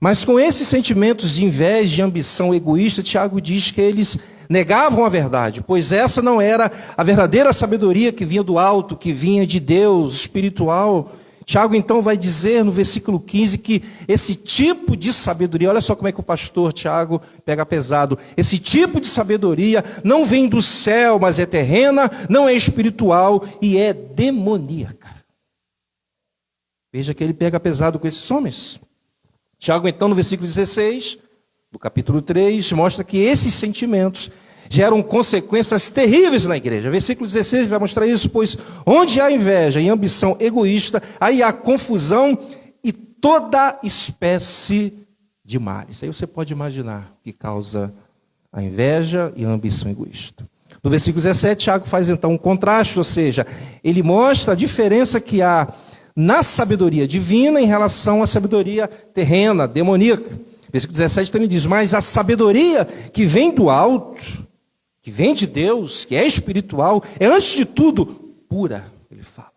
Mas com esses sentimentos de inveja, de ambição egoísta, Tiago diz que eles negavam a verdade, pois essa não era a verdadeira sabedoria que vinha do alto, que vinha de Deus, espiritual. Tiago então vai dizer no versículo 15 que esse tipo de sabedoria, olha só como é que o pastor Tiago pega pesado, esse tipo de sabedoria não vem do céu, mas é terrena, não é espiritual e é demoníaca. Veja que ele pega pesado com esses homens. Tiago então no versículo 16, do capítulo 3, mostra que esses sentimentos geram consequências terríveis na igreja. Versículo 16 vai mostrar isso, pois onde há inveja e ambição egoísta, aí há confusão e toda espécie de males. Aí você pode imaginar o que causa a inveja e a ambição egoísta. No versículo 17, Tiago faz então um contraste, ou seja, ele mostra a diferença que há na sabedoria divina em relação à sabedoria terrena, demoníaca. Versículo 17 também diz, mas a sabedoria que vem do alto, que vem de Deus, que é espiritual, é antes de tudo pura, ele fala.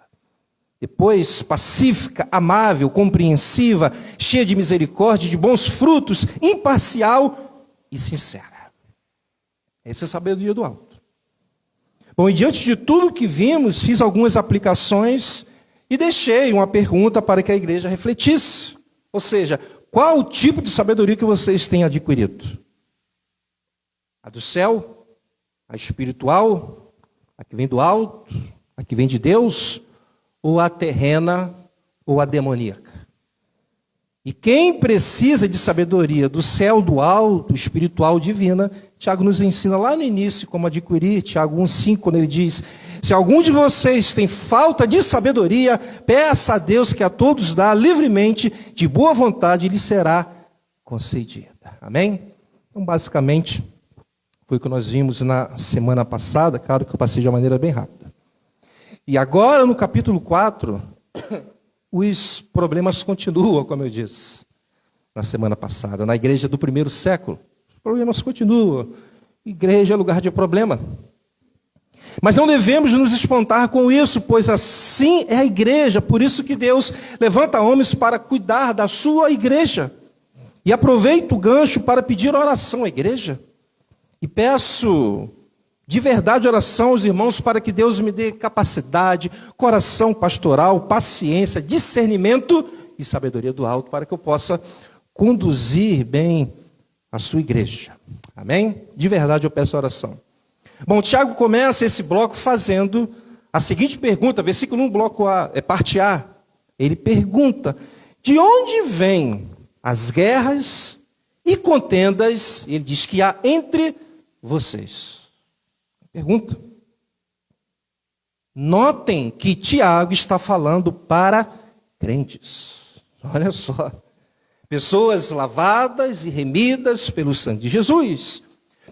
Depois pacífica, amável, compreensiva, cheia de misericórdia, de bons frutos, imparcial e sincera. Essa é a sabedoria do alto. Bom, e diante de tudo que vimos, fiz algumas aplicações e deixei uma pergunta para que a igreja refletisse. Ou seja, qual o tipo de sabedoria que vocês têm adquirido? A do céu? A espiritual, a que vem do alto, a que vem de Deus, ou a terrena, ou a demoníaca? E quem precisa de sabedoria do céu, do alto, espiritual, divina, Tiago nos ensina lá no início como adquirir, Tiago 1,5, quando ele diz, se algum de vocês tem falta de sabedoria, peça a Deus que a todos dá livremente, de boa vontade, e lhe será concedida. Amém? Então, basicamente, foi o que nós vimos na semana passada, claro que eu passei de uma maneira bem rápida. E agora, no capítulo 4, os problemas continuam, como eu disse, na semana passada. Na igreja do primeiro século, os problemas continuam. Igreja é lugar de problema. Mas não devemos nos espantar com isso, pois assim é a igreja. Por isso que Deus levanta homens para cuidar da sua igreja. E aproveito o gancho para pedir oração à igreja. E peço de verdade oração aos irmãos para que Deus me dê capacidade, coração pastoral, paciência, discernimento e sabedoria do alto para que eu possa conduzir bem a sua igreja. Amém? De verdade eu peço oração. Bom, Tiago começa esse bloco fazendo a seguinte pergunta, versículo 1, bloco A, parte A. Ele pergunta, de onde vêm as guerras e contendas, ele diz que há entre vocês? Pergunta. Notem que Tiago está falando para crentes. Olha só. Pessoas lavadas e remidas pelo sangue de Jesus.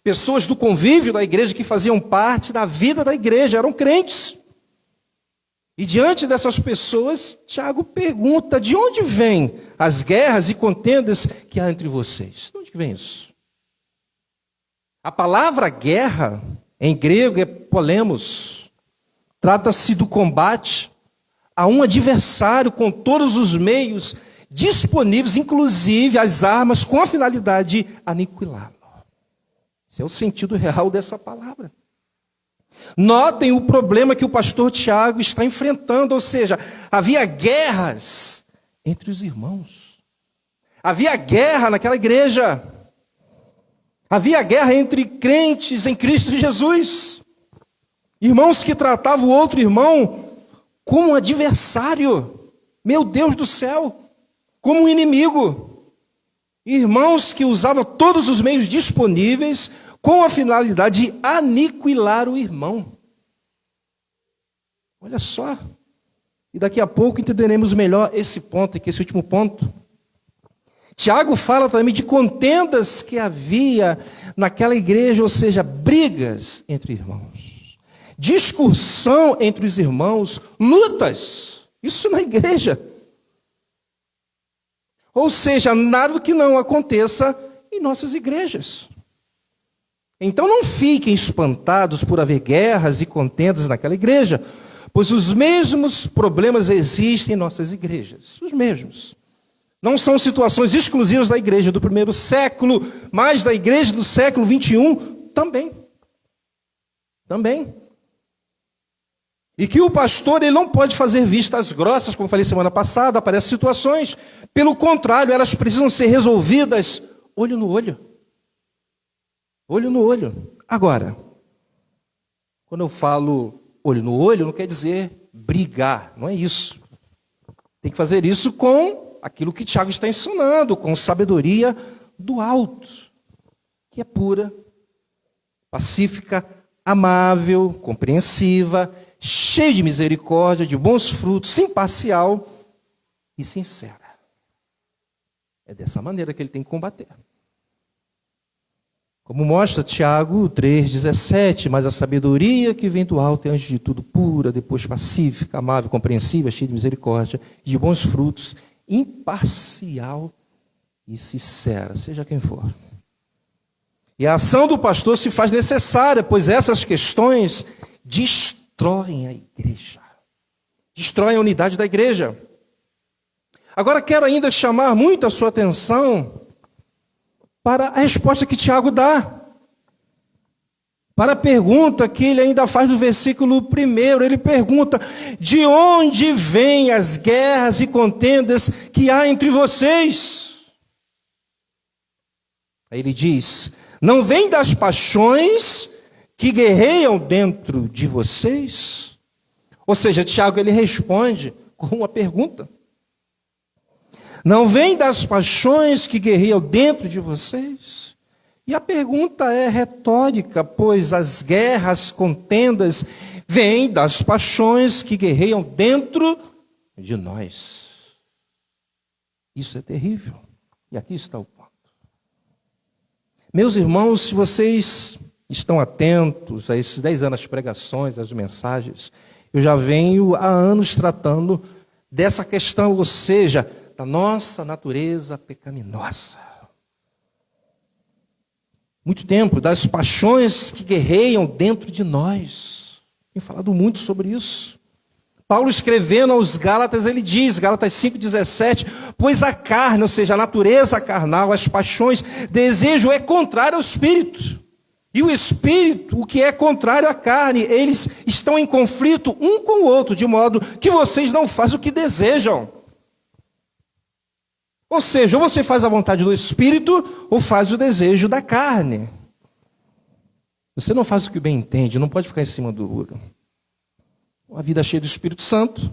Pessoas do convívio da igreja que faziam parte da vida da igreja, eram crentes. E diante dessas pessoas, Tiago pergunta, de onde vêm as guerras e contendas que há entre vocês? De onde vem isso? A palavra guerra, em grego, é polemos. Trata-se do combate a um adversário com todos os meios disponíveis, inclusive as armas, com a finalidade de aniquilá-lo. Esse é o sentido real dessa palavra. Notem o problema que o pastor Tiago está enfrentando, ou seja, havia guerras entre os irmãos. Havia guerra naquela igreja. Havia guerra entre crentes em Cristo Jesus. Irmãos que tratavam o outro irmão como um adversário. Meu Deus do céu, como um inimigo. Irmãos que usavam todos os meios disponíveis com a finalidade de aniquilar o irmão. Olha só. E daqui a pouco entenderemos melhor esse ponto aqui, esse último ponto. Tiago fala também de contendas que havia naquela igreja, ou seja, brigas entre irmãos. Discussão entre os irmãos, lutas. Isso na igreja. Ou seja, nada que não aconteça em nossas igrejas. Então não fiquem espantados por haver guerras e contendas naquela igreja, pois os mesmos problemas existem em nossas igrejas. Os mesmos. Não são situações exclusivas da igreja do primeiro século, mas da igreja do século 21 também. Também. E que o pastor ele não pode fazer vistas grossas, como falei semana passada, aparecem situações. Pelo contrário, elas precisam ser resolvidas olho no olho. Olho no olho. Agora, quando eu falo olho no olho, não quer dizer brigar, não é isso. Tem que fazer isso com aquilo que Tiago está ensinando, com sabedoria do alto, que é pura, pacífica, amável, compreensiva, cheia de misericórdia, de bons frutos, imparcial e sincera. É dessa maneira que ele tem que combater. Como mostra Tiago 3,17, mas a sabedoria que vem do alto é antes de tudo pura, depois pacífica, amável, compreensiva, cheia de misericórdia, de bons frutos, imparcial e sincera, seja quem for. E a ação do pastor se faz necessária, pois essas questões destroem a igreja. Destroem a unidade da igreja. Agora quero ainda chamar muito a sua atenção para a resposta que Tiago dá. Para a pergunta que ele ainda faz no versículo 1, ele pergunta, de onde vêm as guerras e contendas que há entre vocês? Aí ele diz, não vem das paixões que guerreiam dentro de vocês? Ou seja, Tiago ele responde com uma pergunta. Não vem das paixões que guerreiam dentro de vocês? E a pergunta é retórica, pois as guerras, contendas, vêm das paixões que guerreiam dentro de nós. Isso é terrível. E aqui está o ponto. Meus irmãos, se vocês estão atentos a esses 10 anos de pregações, as mensagens, eu já venho há anos tratando dessa questão, ou seja, da nossa natureza pecaminosa. Muito tempo, das paixões que guerreiam dentro de nós. Tenho falado muito sobre isso. Paulo escrevendo aos Gálatas, ele diz, Gálatas 5,17, pois a carne, ou seja, a natureza carnal, as paixões, desejo é contrário ao Espírito. E o Espírito, o que é contrário à carne, eles estão em conflito um com o outro, de modo que vocês não fazem o que desejam. Ou seja, ou você faz a vontade do Espírito, ou faz o desejo da carne. Você não faz o que bem entende, não pode ficar em cima do muro. Uma vida cheia do Espírito Santo,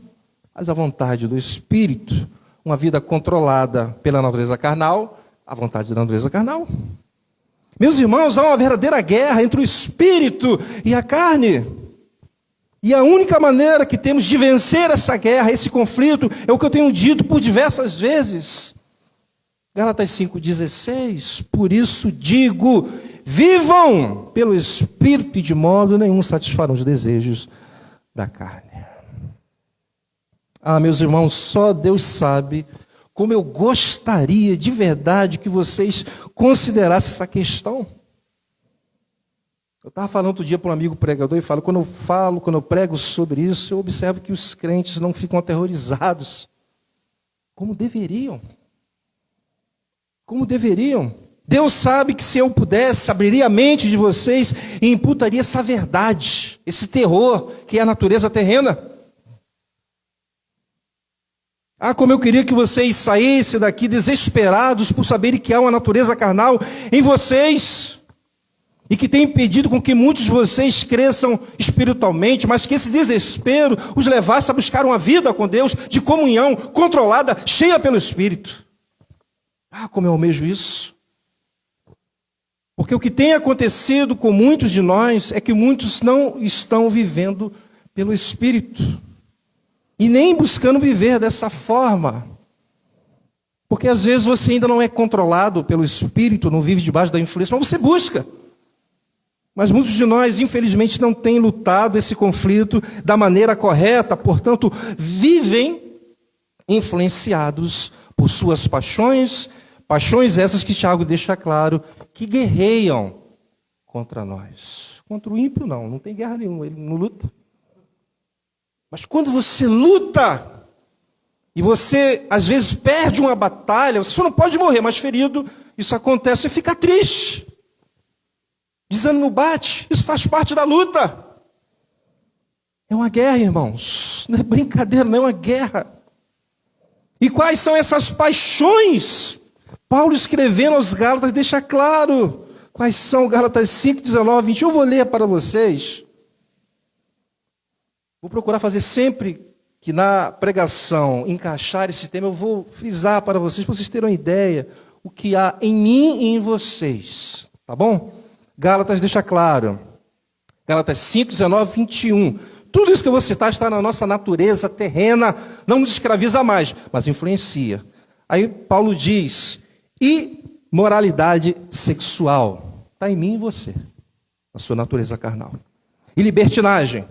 faz a vontade do Espírito. Uma vida controlada pela natureza carnal, a vontade da natureza carnal. Meus irmãos, há uma verdadeira guerra entre o Espírito e a carne. E a única maneira que temos de vencer essa guerra, esse conflito, é o que eu tenho dito por diversas vezes. Gálatas 5,16, por isso digo, vivam pelo Espírito e de modo nenhum satisfarão os desejos da carne. Ah, meus irmãos, só Deus sabe como eu gostaria de verdade que vocês considerassem essa questão. Eu estava falando outro dia para um amigo pregador e falo, quando eu prego sobre isso, eu observo que os crentes não ficam aterrorizados, como deveriam. Como deveriam. Deus sabe que se eu pudesse, abriria a mente de vocês e imputaria essa verdade, esse terror que é a natureza terrena. Ah, como eu queria que vocês saíssem daqui desesperados por saberem que há uma natureza carnal em vocês e que tem impedido com que muitos de vocês cresçam espiritualmente, mas que esse desespero os levasse a buscar uma vida com Deus de comunhão, controlada, cheia pelo Espírito. Ah, como eu almejo isso. Porque o que tem acontecido com muitos de nós é que muitos não estão vivendo pelo Espírito. E nem buscando viver dessa forma. Porque às vezes você ainda não é controlado pelo Espírito, não vive debaixo da influência, mas você busca. Mas muitos de nós, infelizmente, não têm lutado esse conflito da maneira correta, portanto, vivem influenciados por suas paixões, paixões essas que Tiago deixa claro, que guerreiam contra nós. Contra o ímpio não tem guerra nenhuma, ele não luta. Mas quando você luta, e você às vezes perde uma batalha, você só não pode morrer, mas ferido, isso acontece, você fica triste. Desânimo bate, isso faz parte da luta. É uma guerra, irmãos, não é brincadeira, não é uma guerra. E quais são essas paixões? Paulo escrevendo aos Gálatas deixa claro quais são. Gálatas 5, 19, 20, eu vou ler para vocês. Vou procurar fazer sempre que na pregação encaixar esse tema, eu vou frisar para vocês terem uma ideia o que há em mim e em vocês. Tá bom? Gálatas deixa claro. Gálatas 5, 19, 21. Tudo isso que eu vou citar está na nossa natureza terrena, não nos escraviza mais, mas influencia. Aí Paulo diz, imoralidade sexual. Está em mim e em você, na sua natureza carnal. E libertinagem.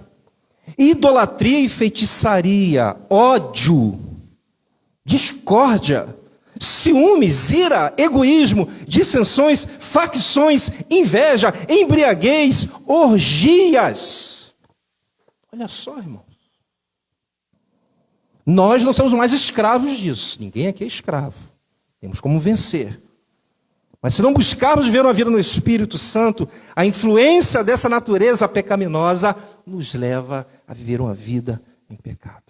Idolatria e feitiçaria, ódio, discórdia, ciúmes, ira, egoísmo, dissensões, facções, inveja, embriaguez, orgias. Olha só, irmãos. Nós não somos mais escravos disso. Ninguém aqui é escravo. Temos como vencer. Mas se não buscarmos viver uma vida no Espírito Santo, a influência dessa natureza pecaminosa nos leva a viver uma vida em pecado.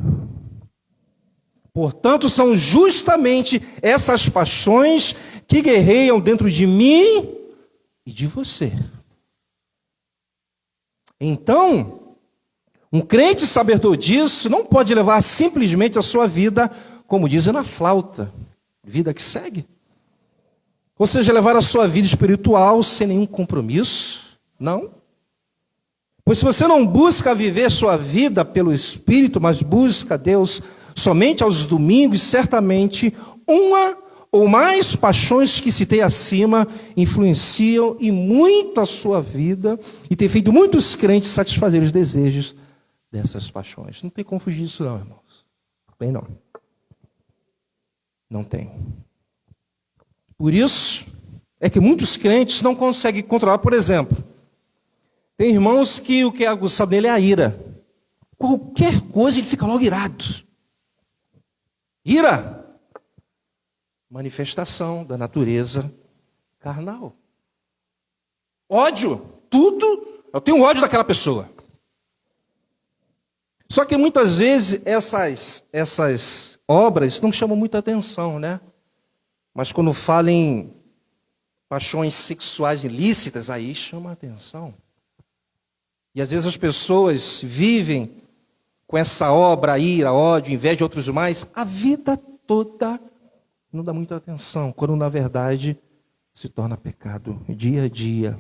Portanto, são justamente essas paixões que guerreiam dentro de mim e de você. Então, um crente sabedor disso não pode levar simplesmente a sua vida, como dizem na flauta, vida que segue. Ou seja, levar a sua vida espiritual sem nenhum compromisso. Não. Pois se você não busca viver sua vida pelo Espírito, mas busca Deus somente aos domingos, certamente uma ou mais paixões que citei acima influenciam e muito a sua vida e tem feito muitos crentes satisfazer os desejos dessas paixões. Não tem como fugir disso não, irmãos. Tem não. Não tem. Por isso é que muitos crentes não conseguem controlar. Por exemplo, tem irmãos que o que é aguçado nele é a ira. qualquer coisa ele fica logo irado. Ira, manifestação da natureza carnal. Ódio, tudo, eu tenho ódio daquela pessoa. Só que muitas vezes essas obras não chamam muita atenção, né? Mas quando falam em paixões sexuais ilícitas, aí chama a atenção. E às vezes as pessoas vivem com essa obra, ira, ódio, inveja de outros mais, a vida toda não dá muita atenção, quando na verdade se torna pecado dia a dia.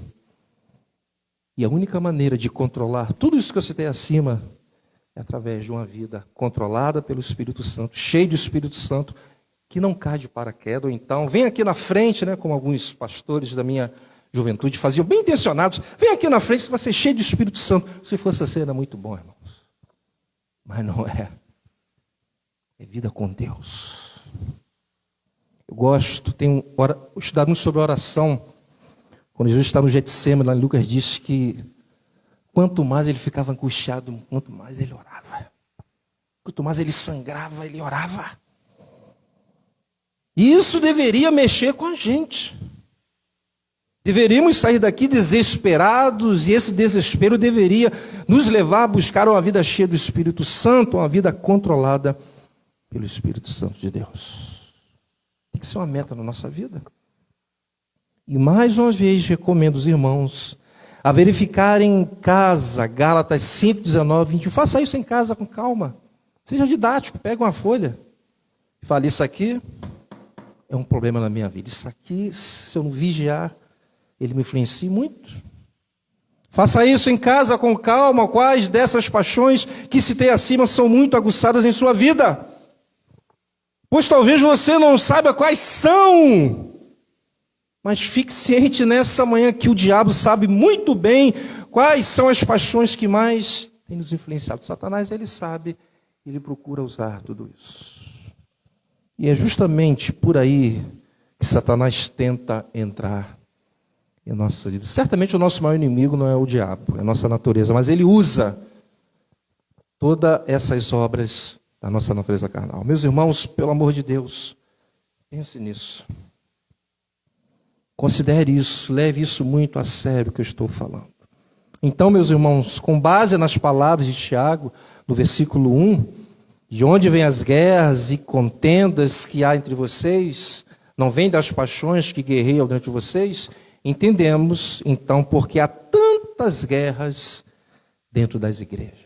E a única maneira de controlar tudo isso que eu citei acima é através de uma vida controlada pelo Espírito Santo, cheio do Espírito Santo, que não cai de paraquedas. Ou então, vem aqui na frente, né, como alguns pastores da minha juventude faziam, bem intencionados, vem aqui na frente, você vai ser cheio do Espírito Santo. Se fosse assim, era muito bom, irmãos. Mas não é. É vida com Deus. Eu gosto, tenho estudado muito sobre oração. Quando Jesus está no Getsemane, lá em Lucas, diz que quanto mais ele ficava angustiado, quanto mais ele orava. Quanto mais ele sangrava, ele orava. E isso deveria mexer com a gente. Deveríamos sair daqui desesperados, e esse desespero deveria nos levar a buscar uma vida cheia do Espírito Santo, uma vida controlada pelo Espírito Santo de Deus. Tem que ser uma meta na nossa vida. E mais uma vez recomendo os irmãos a verificarem em casa, Gálatas 5, 19, 21. Faça isso em casa com calma. Seja didático, pega uma folha e fale, isso aqui é um problema na minha vida. Isso aqui, se eu não vigiar, ele me influencia muito. Faça isso em casa com calma. Quais dessas paixões que citei acima são muito aguçadas em sua vida? Pois talvez você não saiba quais são. Mas fique ciente nessa manhã que o diabo sabe muito bem quais são as paixões que mais têm nos influenciado. Satanás, ele sabe, ele procura usar tudo isso. E é justamente por aí que Satanás tenta entrar em nossa vida. Certamente o nosso maior inimigo não é o diabo, é a nossa natureza, mas ele usa todas essas obras da nossa natureza carnal. Meus irmãos, pelo amor de Deus, pense nisso. Considere isso, leve isso muito a sério que eu estou falando. Então, meus irmãos, com base nas palavras de Tiago, no versículo 1, de onde vêm as guerras e contendas que há entre vocês, não vêm das paixões que guerreiam dentro de vocês, entendemos, então, porque há tantas guerras dentro das igrejas.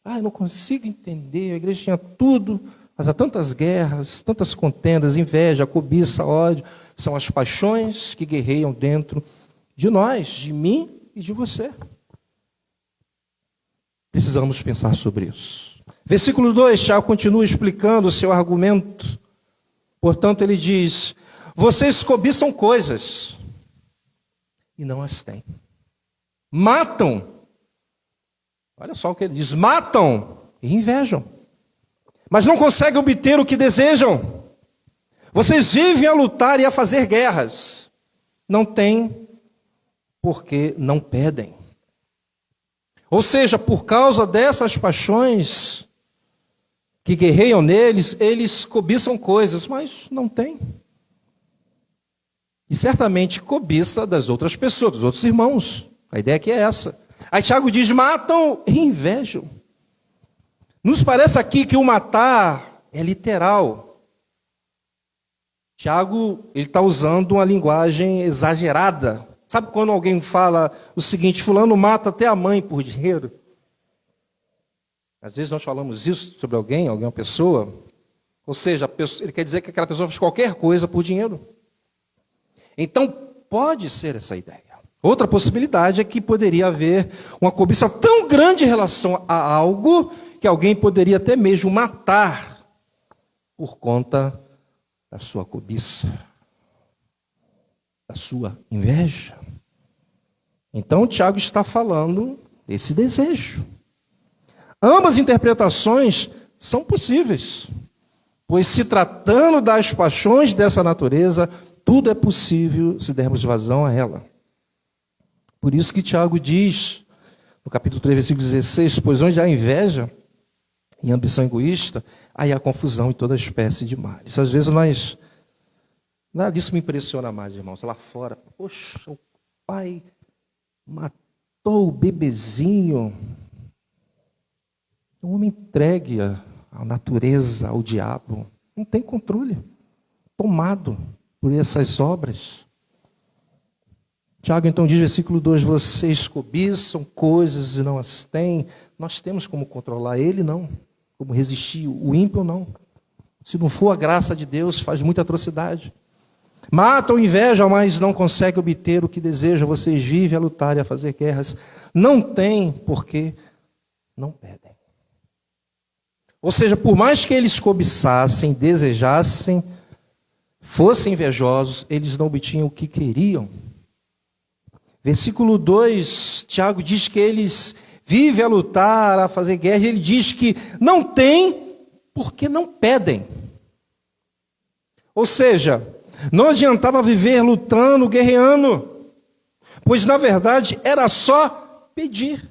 Eu não consigo entender, a igreja tinha tudo, mas há tantas guerras, tantas contendas, inveja, cobiça, ódio. São as paixões que guerreiam dentro de nós, de mim e de você. Precisamos pensar sobre isso. Versículo 2, Tiago continua explicando o seu argumento. Portanto, ele diz, vocês cobiçam coisas e não as têm. Matam. Olha só o que ele diz, matam e invejam. Mas não conseguem obter o que desejam. Vocês vivem a lutar e a fazer guerras. Não têm porque não pedem. Ou seja, por causa dessas paixões que guerreiam neles, eles cobiçam coisas, mas não têm. E certamente cobiça das outras pessoas, dos outros irmãos. A ideia aqui é essa. Aí Tiago diz, matam e invejam. Nos parece aqui que o matar é literal. Tiago, ele está usando uma linguagem exagerada. Sabe quando alguém fala o seguinte, fulano mata até a mãe por dinheiro? Às vezes nós falamos isso sobre alguém, uma pessoa. Ou seja, ele quer dizer que aquela pessoa faz qualquer coisa por dinheiro. Então, pode ser essa ideia. Outra possibilidade é que poderia haver uma cobiça tão grande em relação a algo que alguém poderia até mesmo matar por conta da sua cobiça, da sua inveja. Então, Tiago está falando desse desejo. Ambas interpretações são possíveis, pois se tratando das paixões dessa natureza, tudo é possível se dermos vazão a ela. Por isso que Tiago diz, no capítulo 3, versículo 16, pois onde há inveja e ambição egoísta, aí há confusão e toda espécie de males. Às vezes nada disso me impressiona mais, irmãos. Lá fora, poxa, o pai matou o bebezinho. Um homem entregue à natureza, ao diabo, não tem controle, tomado por essas obras. Tiago então diz, versículo 2, vocês cobiçam coisas e não as têm. Nós temos como controlar, ele não. Como resistir, o ímpio não. Se não for a graça de Deus, faz muita atrocidade. Matam, invejam, mas não conseguem obter o que desejam. Vocês vivem a lutar e a fazer guerras. Não têm porque não pedem. Ou seja, por mais que eles cobiçassem, desejassem, fossem invejosos, eles não obtinham o que queriam. Versículo 2, Tiago diz que eles vivem a lutar, a fazer guerra, e ele diz que não têm porque não pedem. Ou seja, não adiantava viver lutando, guerreando, pois na verdade era só pedir.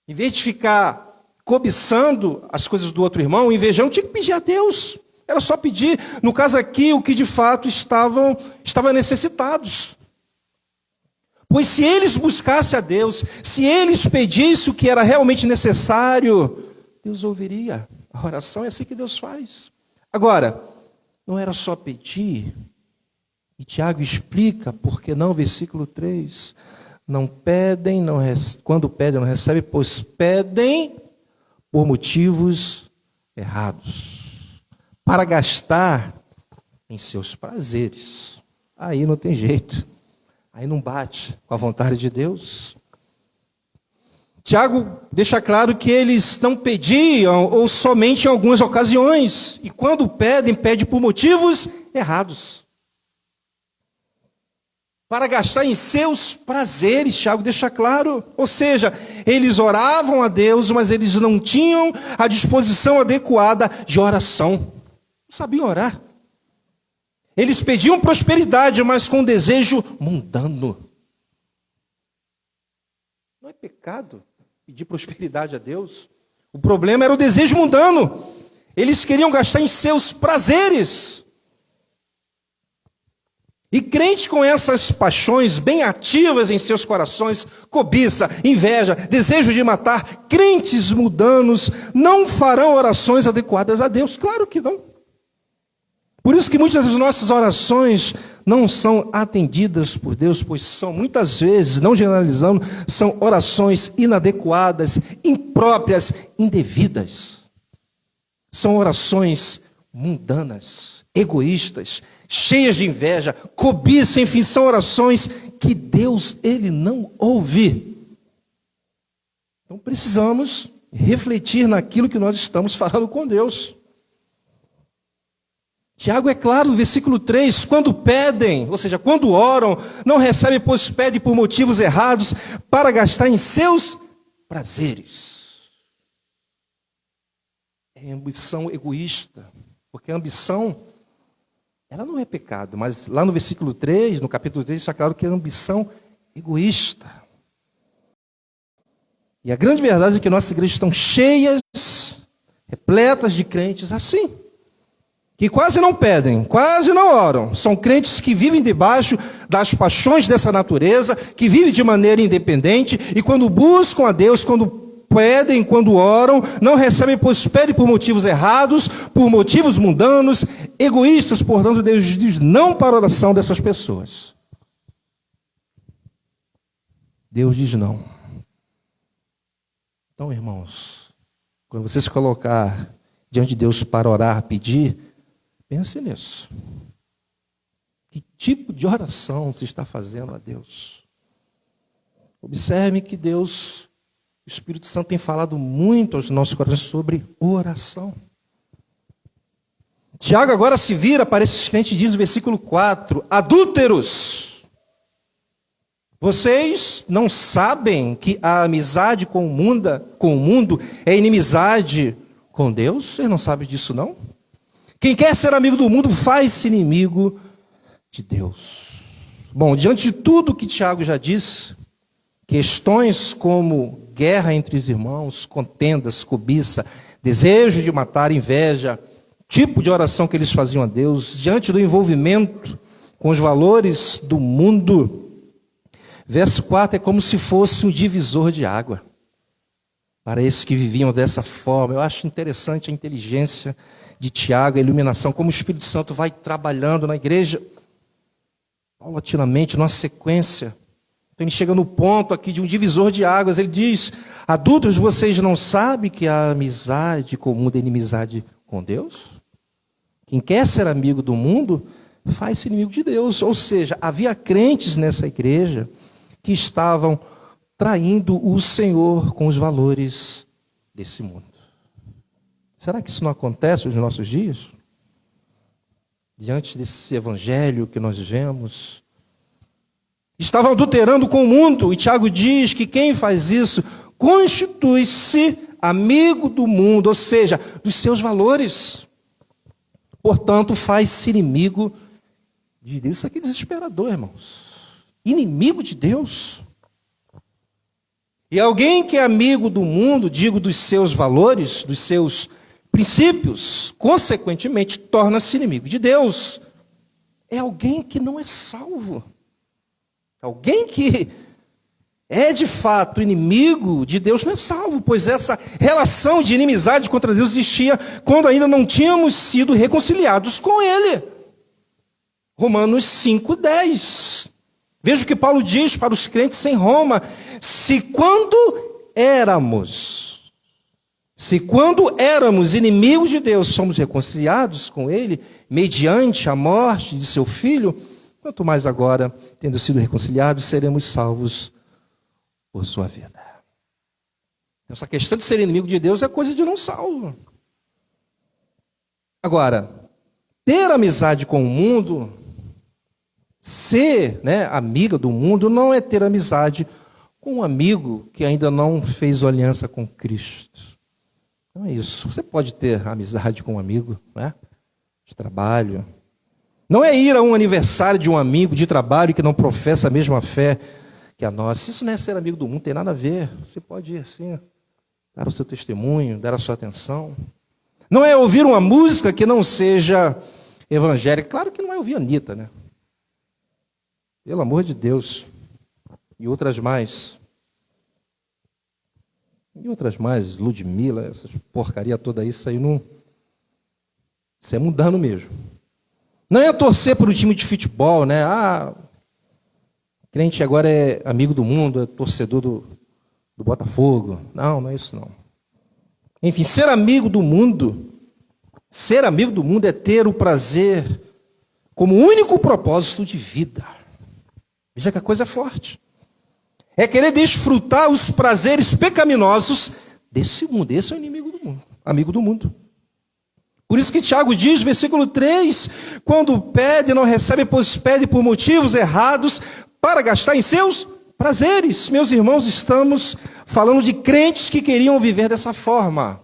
Em vez de ficar cobiçando as coisas do outro irmão, invejando, tinha que pedir a Deus. Era só pedir. No caso aqui, o que de fato estavam necessitados. Pois se eles buscassem a Deus, se eles pedissem o que era realmente necessário, Deus ouviria. A oração é assim que Deus faz. Agora, não era só pedir. E Tiago explica, por que não, versículo 3. Não pedem, quando pedem não recebem, pois pedem por motivos errados, para gastar em seus prazeres. Aí não tem jeito, aí não bate com a vontade de Deus. Tiago deixa claro que eles não pediam, ou somente em algumas ocasiões, e quando pedem, pedem por motivos errados. Para gastar em seus prazeres, Tiago deixa claro. Ou seja, eles oravam a Deus, mas eles não tinham a disposição adequada de oração. Não sabiam orar. Eles pediam prosperidade, mas com desejo mundano. Não é pecado pedir prosperidade a Deus. O problema era o desejo mundano. Eles queriam gastar em seus prazeres. E crentes com essas paixões bem ativas em seus corações, cobiça, inveja, desejo de matar, crentes mundanos não farão orações adequadas a Deus. Claro que não. Por isso que muitas das nossas orações não são atendidas por Deus, pois são muitas vezes, não generalizando, são orações inadequadas, impróprias, indevidas. São orações mundanas, egoístas, cheias de inveja, cobiça, enfim, são orações que Deus, Ele não ouve. Então precisamos refletir naquilo que nós estamos falando com Deus. Tiago é claro no versículo 3, quando pedem, ou seja, quando oram, não recebem, pois pedem por motivos errados, para gastar em seus prazeres. É ambição egoísta, porque a ambição, ela não é pecado, mas lá no versículo 3, no capítulo 3, está claro que é ambição egoísta. E a grande verdade é que nossas igrejas estão cheias, repletas de crentes assim, que quase não pedem, quase não oram. São crentes que vivem debaixo das paixões dessa natureza, que vivem de maneira independente, e quando buscam a Deus, quando pedem, quando oram, não recebem, pois pedem por motivos errados, por motivos mundanos, egoístas. Portanto, Deus diz não para a oração dessas pessoas. Deus diz não. Então, irmãos, quando você se colocar diante de Deus para orar, pedir, pense nisso. Que tipo de oração você está fazendo a Deus? Observe que Deus, o Espírito Santo tem falado muito aos nossos corações sobre oração. Tiago agora se vira para esses crentes e diz no versículo 4, adúlteros, vocês não sabem que a amizade com o mundo é inimizade com Deus? Vocês não sabem disso, não? Quem quer ser amigo do mundo faz-se inimigo de Deus. Bom, diante de tudo que Tiago já disse, Questões como guerra entre os irmãos, contendas, cobiça, desejo de matar, inveja, tipo de oração que eles faziam a Deus, diante do envolvimento com os valores do mundo. Verso 4 é como se fosse um divisor de água para esses que viviam dessa forma. Eu acho interessante a inteligência de Tiago, a iluminação, como o Espírito Santo vai trabalhando na igreja, paulatinamente, numa sequência. Então ele chega no ponto aqui de um divisor de águas. Ele diz: adultos, vocês não sabem que a amizade comum da inimizade com Deus? Quem quer ser amigo do mundo, faz-se inimigo de Deus. Ou seja, havia crentes nessa igreja que estavam traindo o Senhor com os valores desse mundo. Será que isso não acontece nos nossos dias? Diante desse evangelho que nós vemos, estavam adulterando com o mundo, e Tiago diz que quem faz isso constitui-se amigo do mundo, ou seja, dos seus valores. Portanto, faz-se inimigo de Deus. Isso aqui é desesperador, irmãos. Inimigo de Deus. E alguém que é amigo do mundo, digo dos seus valores, dos seus princípios, consequentemente, torna-se inimigo de Deus. É alguém que não é salvo. Alguém que é de fato inimigo de Deus não é salvo, pois essa relação de inimizade contra Deus existia quando ainda não tínhamos sido reconciliados com Ele. Romanos 5:10. Veja o que Paulo diz para os crentes em Roma: se quando éramos inimigos de Deus, somos reconciliados com Ele, mediante a morte de seu Filho, quanto mais agora, tendo sido reconciliados, seremos salvos por sua vida. Essa questão de ser inimigo de Deus é coisa de não salvo. Agora, ter amizade com o mundo, ser amiga do mundo, não é ter amizade com um amigo que ainda não fez aliança com Cristo. Não é isso. Você pode ter amizade com um amigo, de trabalho. Não é ir a um aniversário de um amigo de trabalho que não professa a mesma fé que a nossa. Isso não é ser amigo do mundo, tem nada a ver. Você pode ir assim, dar o seu testemunho, dar a sua atenção. Não é ouvir uma música que não seja evangélica. Claro que não é ouvir a Anitta, né? Pelo amor de Deus. E outras mais. Ludmilla, essas porcaria toda aí, isso aí não... Isso é mundano mesmo. Não é torcer por um time de futebol, né? Crente agora é amigo do mundo, é torcedor do Botafogo. Não é isso não. Enfim, ser amigo do mundo é ter o prazer como único propósito de vida. Veja que a coisa é forte. É querer desfrutar os prazeres pecaminosos desse mundo. Esse é o inimigo do mundo, amigo do mundo. Por isso que Tiago diz, versículo 3, quando pede, não recebe, pois pede por motivos errados para gastar em seus prazeres. Meus irmãos, estamos falando de crentes que queriam viver dessa forma.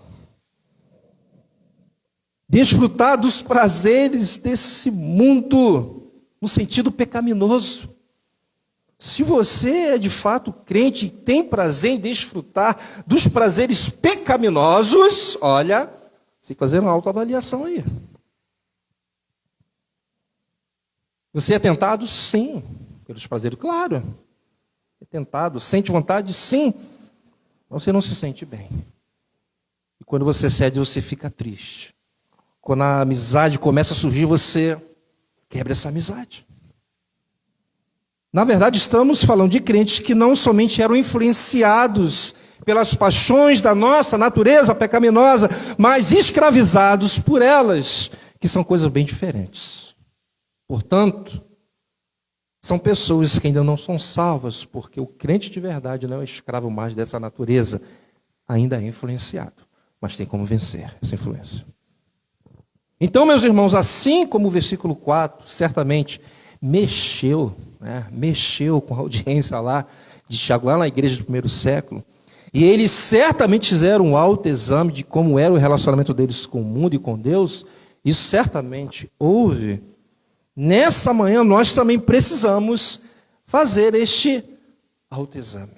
Desfrutar dos prazeres desse mundo, no sentido pecaminoso. Se você é de fato crente e tem prazer em desfrutar dos prazeres pecaminosos, olha, você tem que fazer uma autoavaliação aí. Você é tentado? Sim. Pelos prazeres? Claro. É tentado, sente vontade? Sim. Mas você não se sente bem. E quando você cede, você fica triste. Quando a amizade começa a surgir, você quebra essa amizade. Na verdade, estamos falando de crentes que não somente eram influenciados pelas paixões da nossa natureza pecaminosa, mas escravizados por elas, que são coisas bem diferentes. Portanto, são pessoas que ainda não são salvas, porque o crente de verdade não é escravo mais dessa natureza, ainda é influenciado, mas tem como vencer essa influência. Então, meus irmãos, assim como o versículo 4, certamente mexeu com a audiência lá de Tiago, lá na igreja do primeiro século, e eles certamente fizeram um autoexame de como era o relacionamento deles com o mundo e com Deus. Isso certamente houve. Nessa manhã nós também precisamos fazer este autoexame.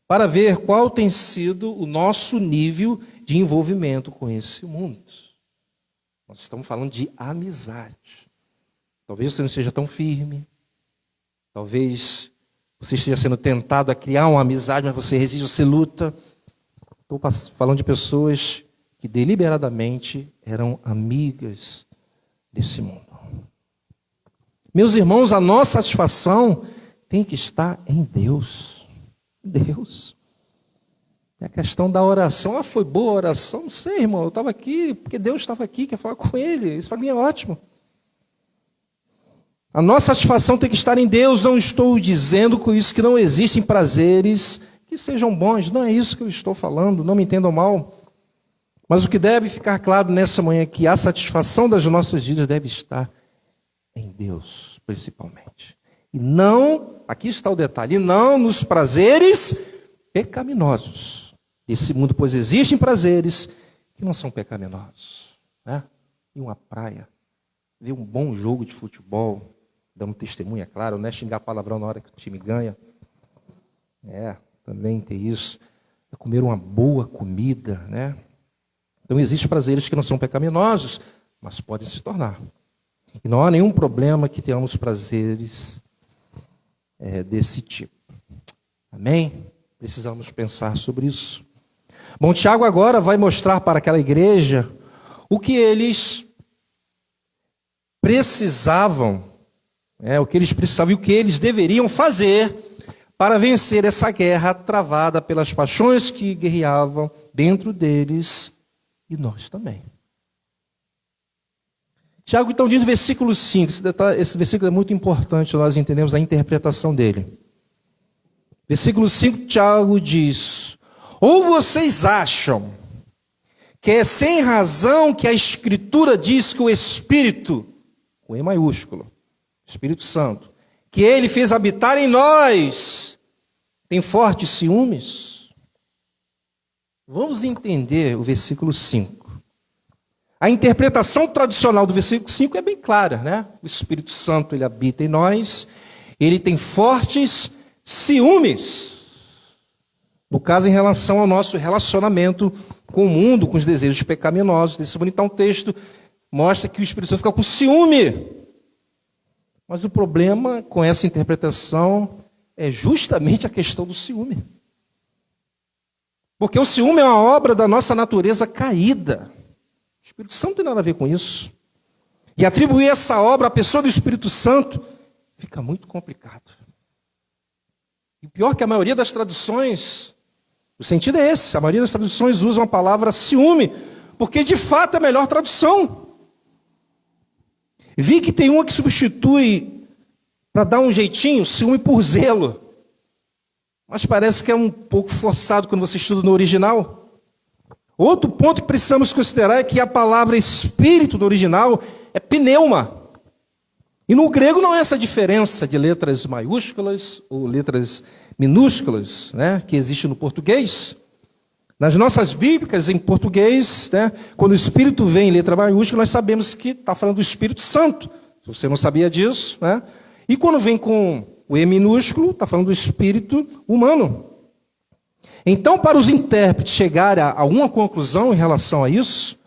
para ver qual tem sido o nosso nível de envolvimento com esse mundo. Nós estamos falando de amizade. Talvez você não seja tão firme, talvez você esteja sendo tentado a criar uma amizade, mas você resiste, você luta. Estou falando de pessoas que deliberadamente eram amigas desse mundo. Meus irmãos, a nossa satisfação tem que estar em Deus. Deus. É a questão da oração. Foi boa a oração? Não sei, irmão. Eu estava aqui porque Deus estava aqui, quer falar com Ele. Isso para mim é ótimo. A nossa satisfação tem que estar em Deus. Não estou dizendo com isso que não existem prazeres que sejam bons. Não é isso que eu estou falando. Não me entendam mal. Mas o que deve ficar claro nessa manhã é que a satisfação das nossas vidas deve estar em Deus, principalmente. E não, aqui está o detalhe, e não nos prazeres pecaminosos desse mundo, pois existem prazeres que não são pecaminosos. Né? Ir uma praia, ver um bom jogo de futebol, dando testemunha, claro, não é xingar palavrão na hora que o time ganha. Também tem isso. É comer uma boa comida, né? Então existem prazeres que não são pecaminosos, mas podem se tornar. E não há nenhum problema que tenhamos prazeres desse tipo. Amém? Precisamos pensar sobre isso. Bom, Tiago agora vai mostrar para aquela igreja o que eles precisavam, o que eles precisavam e o que eles deveriam fazer para vencer essa guerra travada pelas paixões que guerreavam dentro deles e nós também. Tiago, então, diz no versículo 5, esse versículo é muito importante, nós entendemos a interpretação dele. Versículo 5, Tiago diz: ou vocês acham que é sem razão que a Escritura diz que o Espírito, com E maiúsculo, Espírito Santo, que Ele fez habitar em nós, tem fortes ciúmes? Vamos entender o versículo 5. A interpretação tradicional do versículo 5 é bem clara, né? O Espírito Santo, ele habita em nós, ele tem fortes ciúmes. No caso, em relação ao nosso relacionamento com o mundo, com os desejos pecaminosos desse mundo. Então, o texto mostra que o Espírito Santo fica com ciúme. Mas o problema com essa interpretação é justamente a questão do ciúme. Porque o ciúme é uma obra da nossa natureza caída. O Espírito Santo não tem nada a ver com isso. E atribuir essa obra à pessoa do Espírito Santo fica muito complicado. E o pior é que a maioria das traduções, o sentido é esse, a maioria das traduções usa a palavra ciúme, porque de fato é a melhor tradução. Vi que tem uma que substitui, para dar um jeitinho, ciúme por zelo. Mas parece que é um pouco forçado quando você estuda no original. Outro ponto que precisamos considerar é que a palavra espírito no original é pneuma. E no grego não é essa diferença de letras maiúsculas ou letras minúsculas, né, que existe no português. Nas nossas bíblicas, em português, né, quando o Espírito vem em letra maiúscula, nós sabemos que está falando do Espírito Santo. Se você não sabia disso, né? E quando vem com o E minúsculo, está falando do Espírito humano. Então, para os intérpretes chegarem a uma conclusão em relação a isso,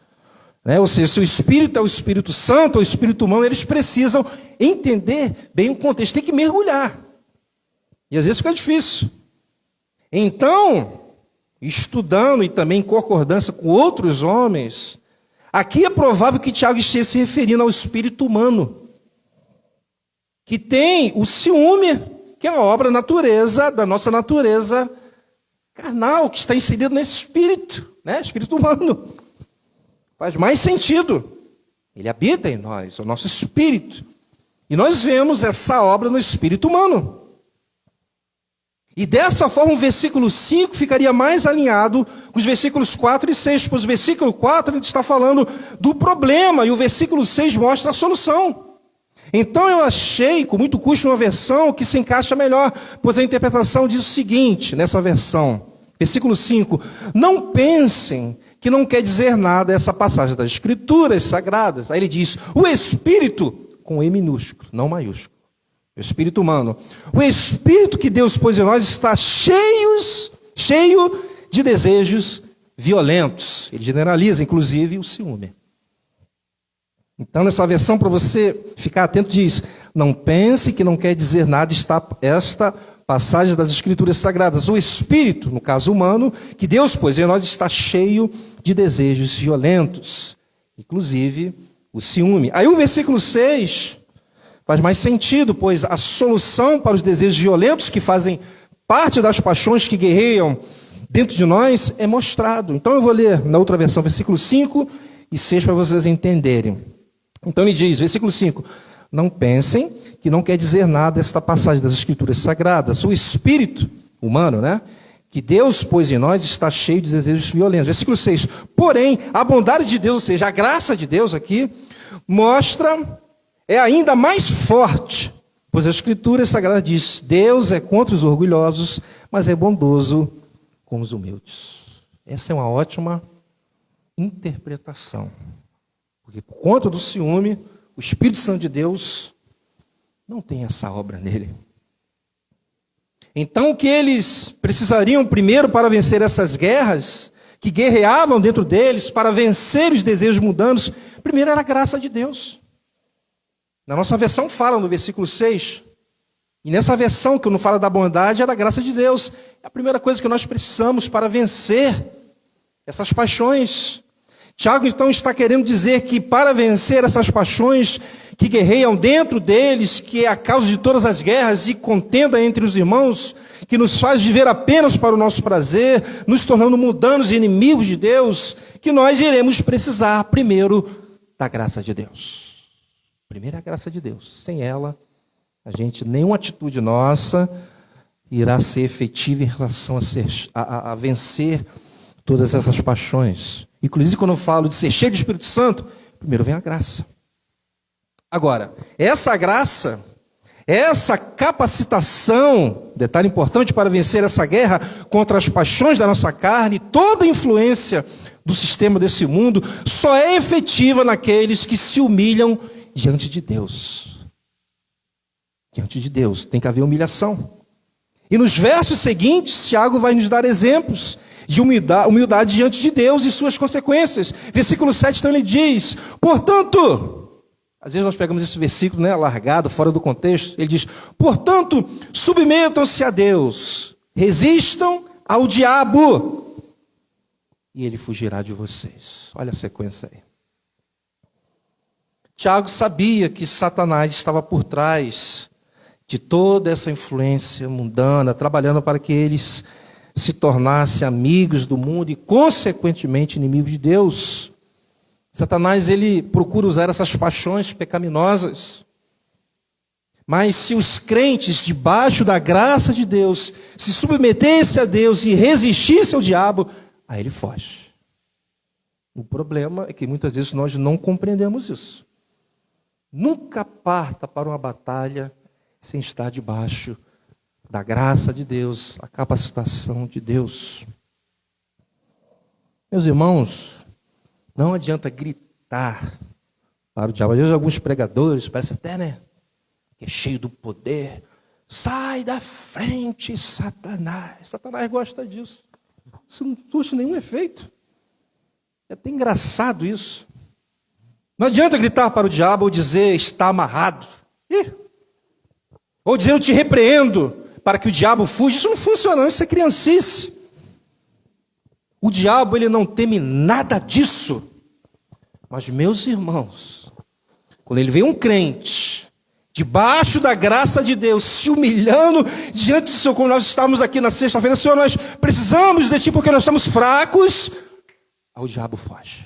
né, ou seja, se o Espírito é o Espírito Santo ou o Espírito humano, eles precisam entender bem o contexto, tem que mergulhar. E às vezes fica difícil. Então, estudando e também em concordância com outros homens, aqui é provável que Tiago esteja se referindo ao espírito humano, que tem o ciúme, que é uma obra da nossa natureza carnal, que está inserido nesse espírito, né? Espírito humano. Faz mais sentido. Ele habita em nós, é o nosso espírito. E nós vemos essa obra no espírito humano. E dessa forma o versículo 5 ficaria mais alinhado com os versículos 4 e 6, pois o versículo 4 ele está falando do problema e o versículo 6 mostra a solução. Então eu achei, com muito custo, uma versão que se encaixa melhor, pois a interpretação diz o seguinte, nessa versão, versículo 5, não pensem que não quer dizer nada essa passagem das Escrituras Sagradas. Aí ele diz, o Espírito, com E minúsculo, não maiúsculo. O espírito humano. O Espírito que Deus pôs em nós está cheio cheio de desejos violentos. Ele generaliza, inclusive, o ciúme. Então, nessa versão, para você ficar atento, diz: não pense que não quer dizer nada esta passagem das Escrituras Sagradas. O espírito, no caso humano, que Deus pôs em nós, está cheio de desejos violentos, inclusive o ciúme. Aí o versículo 6 faz mais sentido, pois a solução para os desejos violentos que fazem parte das paixões que guerreiam dentro de nós é mostrado. Então eu vou ler na outra versão, versículos 5 e 6, para vocês entenderem. Então ele diz, versículo 5: não pensem que não quer dizer nada esta passagem das Escrituras Sagradas. O espírito humano, que Deus pôs em nós, está cheio de desejos violentos. Versículo 6: porém, a bondade de Deus, ou seja, a graça de Deus aqui, é ainda mais forte, pois a Escritura Sagrada diz: Deus é contra os orgulhosos, mas é bondoso com os humildes. Essa é uma ótima interpretação, porque por conta do ciúme, o Espírito Santo de Deus não tem essa obra nele. Então, o que eles precisariam primeiro para vencer essas guerras, que guerreavam dentro deles, para vencer os desejos mundanos, primeiro era a graça de Deus. Na nossa versão fala no versículo 6, e nessa versão que não fala da bondade, é da graça de Deus. É a primeira coisa que nós precisamos para vencer essas paixões. Tiago, então, está querendo dizer que para vencer essas paixões que guerreiam dentro deles, que é a causa de todas as guerras e contenda entre os irmãos, que nos faz viver apenas para o nosso prazer, nos tornando mundanos e inimigos de Deus, que nós iremos precisar primeiro da graça de Deus. Primeiro é a graça de Deus. Sem ela, nenhuma atitude nossa irá ser efetiva em relação a vencer todas essas paixões. Inclusive, quando eu falo de ser cheio do Espírito Santo, primeiro vem a graça. Agora, essa graça, essa capacitação, detalhe importante para vencer essa guerra contra as paixões da nossa carne, toda a influência do sistema desse mundo, só é efetiva naqueles que se humilham diante de Deus. Diante de Deus tem que haver humilhação. E nos versos seguintes, Tiago vai nos dar exemplos de humildade diante de Deus e suas consequências. Versículo 7, então ele diz: portanto, às vezes nós pegamos esse versículo, largado, fora do contexto. Ele diz: portanto, submetam-se a Deus, resistam ao diabo, e ele fugirá de vocês. Olha a sequência aí. Tiago sabia que Satanás estava por trás de toda essa influência mundana, trabalhando para que eles se tornassem amigos do mundo e, consequentemente, inimigos de Deus. Satanás, ele procura usar essas paixões pecaminosas. Mas se os crentes, debaixo da graça de Deus, se submetessem a Deus e resistissem ao diabo, aí ele foge. O problema é que muitas vezes nós não compreendemos isso. Nunca parta para uma batalha sem estar debaixo da graça de Deus, a capacitação de Deus. Meus irmãos, não adianta gritar para o diabo. Às vezes alguns pregadores, parece até, que é cheio do poder. Sai da frente, Satanás. Satanás gosta disso. Isso não surge nenhum efeito. É até engraçado isso. Não adianta gritar para o diabo ou dizer: está amarrado. Ou dizer: eu te repreendo, para que o diabo fuja. Isso não funciona, isso é criancice. O diabo, ele não teme nada disso. Mas, meus irmãos, quando ele vê um crente, debaixo da graça de Deus, se humilhando diante do Senhor, como nós estamos aqui na sexta-feira: Senhor, nós precisamos de Ti porque nós estamos fracos. Aí o diabo foge.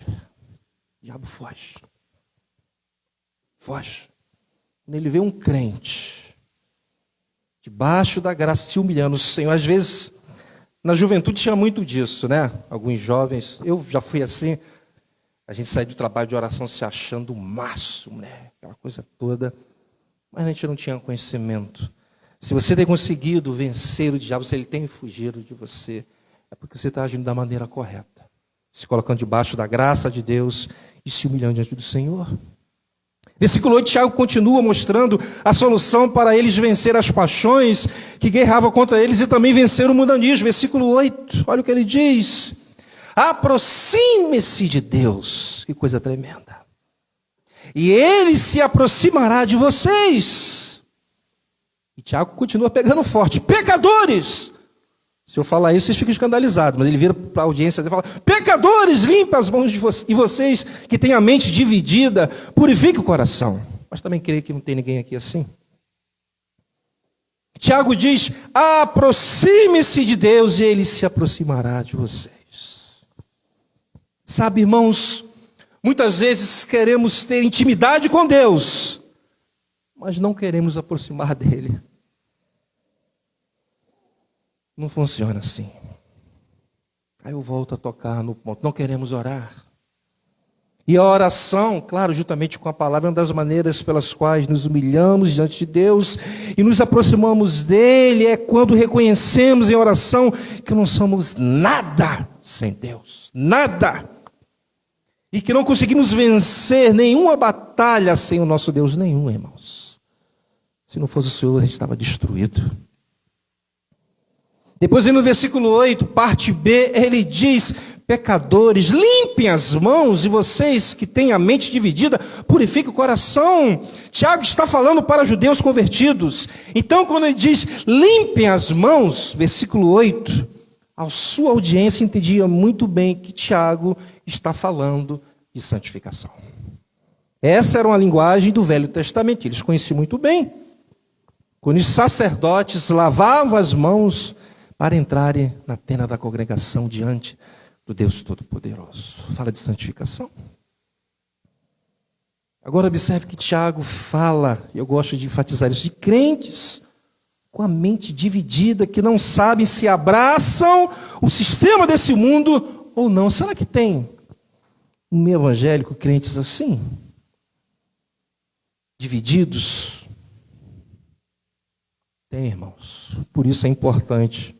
O diabo foge. Foge. Quando ele vê um crente debaixo da graça, se humilhando, o Senhor, às vezes, na juventude tinha muito disso, Alguns jovens, eu já fui assim, a gente sai do trabalho de oração se achando o máximo, Aquela coisa toda, mas a gente não tinha conhecimento. Se você tem conseguido vencer o diabo, se ele tem fugido de você, é porque você está agindo da maneira correta, se colocando debaixo da graça de Deus e se humilhando diante do Senhor. Versículo 8, Tiago continua mostrando a solução para eles vencer as paixões que guerravam contra eles e também vencer o mundanismo. Versículo 8, olha o que ele diz. Aproxime-se de Deus. Que coisa tremenda. E Ele se aproximará de vocês. E Tiago continua pegando forte. Pecadores! Se eu falar isso, vocês ficam escandalizados. Mas ele vira para a audiência e fala: pecadores, limpe as mãos de vocês. E vocês que têm a mente dividida, purifique o coração. Mas também creio que não tem ninguém aqui assim. Tiago diz: aproxime-se de Deus e Ele se aproximará de vocês. Sabe, irmãos, muitas vezes queremos ter intimidade com Deus, mas não queremos aproximar dEle. Não funciona assim. Aí eu volto a tocar no ponto. Não queremos orar. E a oração, claro, juntamente com a palavra, é uma das maneiras pelas quais nos humilhamos diante de Deus e nos aproximamos dEle. É quando reconhecemos em oração que não somos nada sem Deus. Nada. E que não conseguimos vencer nenhuma batalha sem o nosso Deus. Nenhum, irmãos. Se não fosse o Senhor, a gente estava destruído. Depois, no versículo 8, parte B, ele diz: pecadores, limpem as mãos, e vocês que têm a mente dividida, purifiquem o coração. Tiago está falando para judeus convertidos. Então, quando ele diz, limpem as mãos, versículo 8, a sua audiência entendia muito bem que Tiago está falando de santificação. Essa era uma linguagem do Velho Testamento, eles conheciam muito bem. Quando os sacerdotes lavavam as mãos para entrarem na tenda da congregação diante do Deus Todo-Poderoso. Fala de santificação. Agora observe que Tiago fala, e eu gosto de enfatizar isso, de crentes com a mente dividida, que não sabem se abraçam o sistema desse mundo ou não. Será que tem um meio evangélico crentes assim? Divididos? Tem, irmãos. Por isso é importante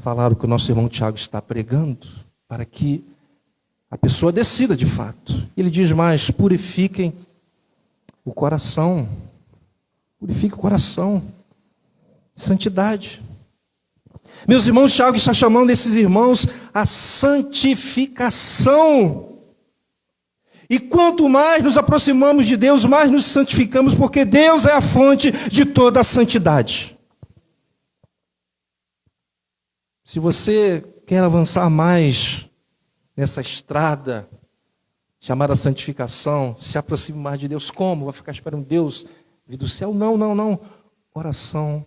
falar o que o nosso irmão Tiago está pregando, para que a pessoa decida de fato. Ele diz mais: purifiquem o coração. Purifique o coração. Santidade. Meus irmãos, Tiago está chamando esses irmãos a santificação. E quanto mais nos aproximamos de Deus, mais nos santificamos, porque Deus é a fonte de toda a santidade. Se você quer avançar mais nessa estrada chamada santificação, se aproxime mais de Deus. Como? Vai ficar esperando Deus vir do céu? Não, não, não. Oração,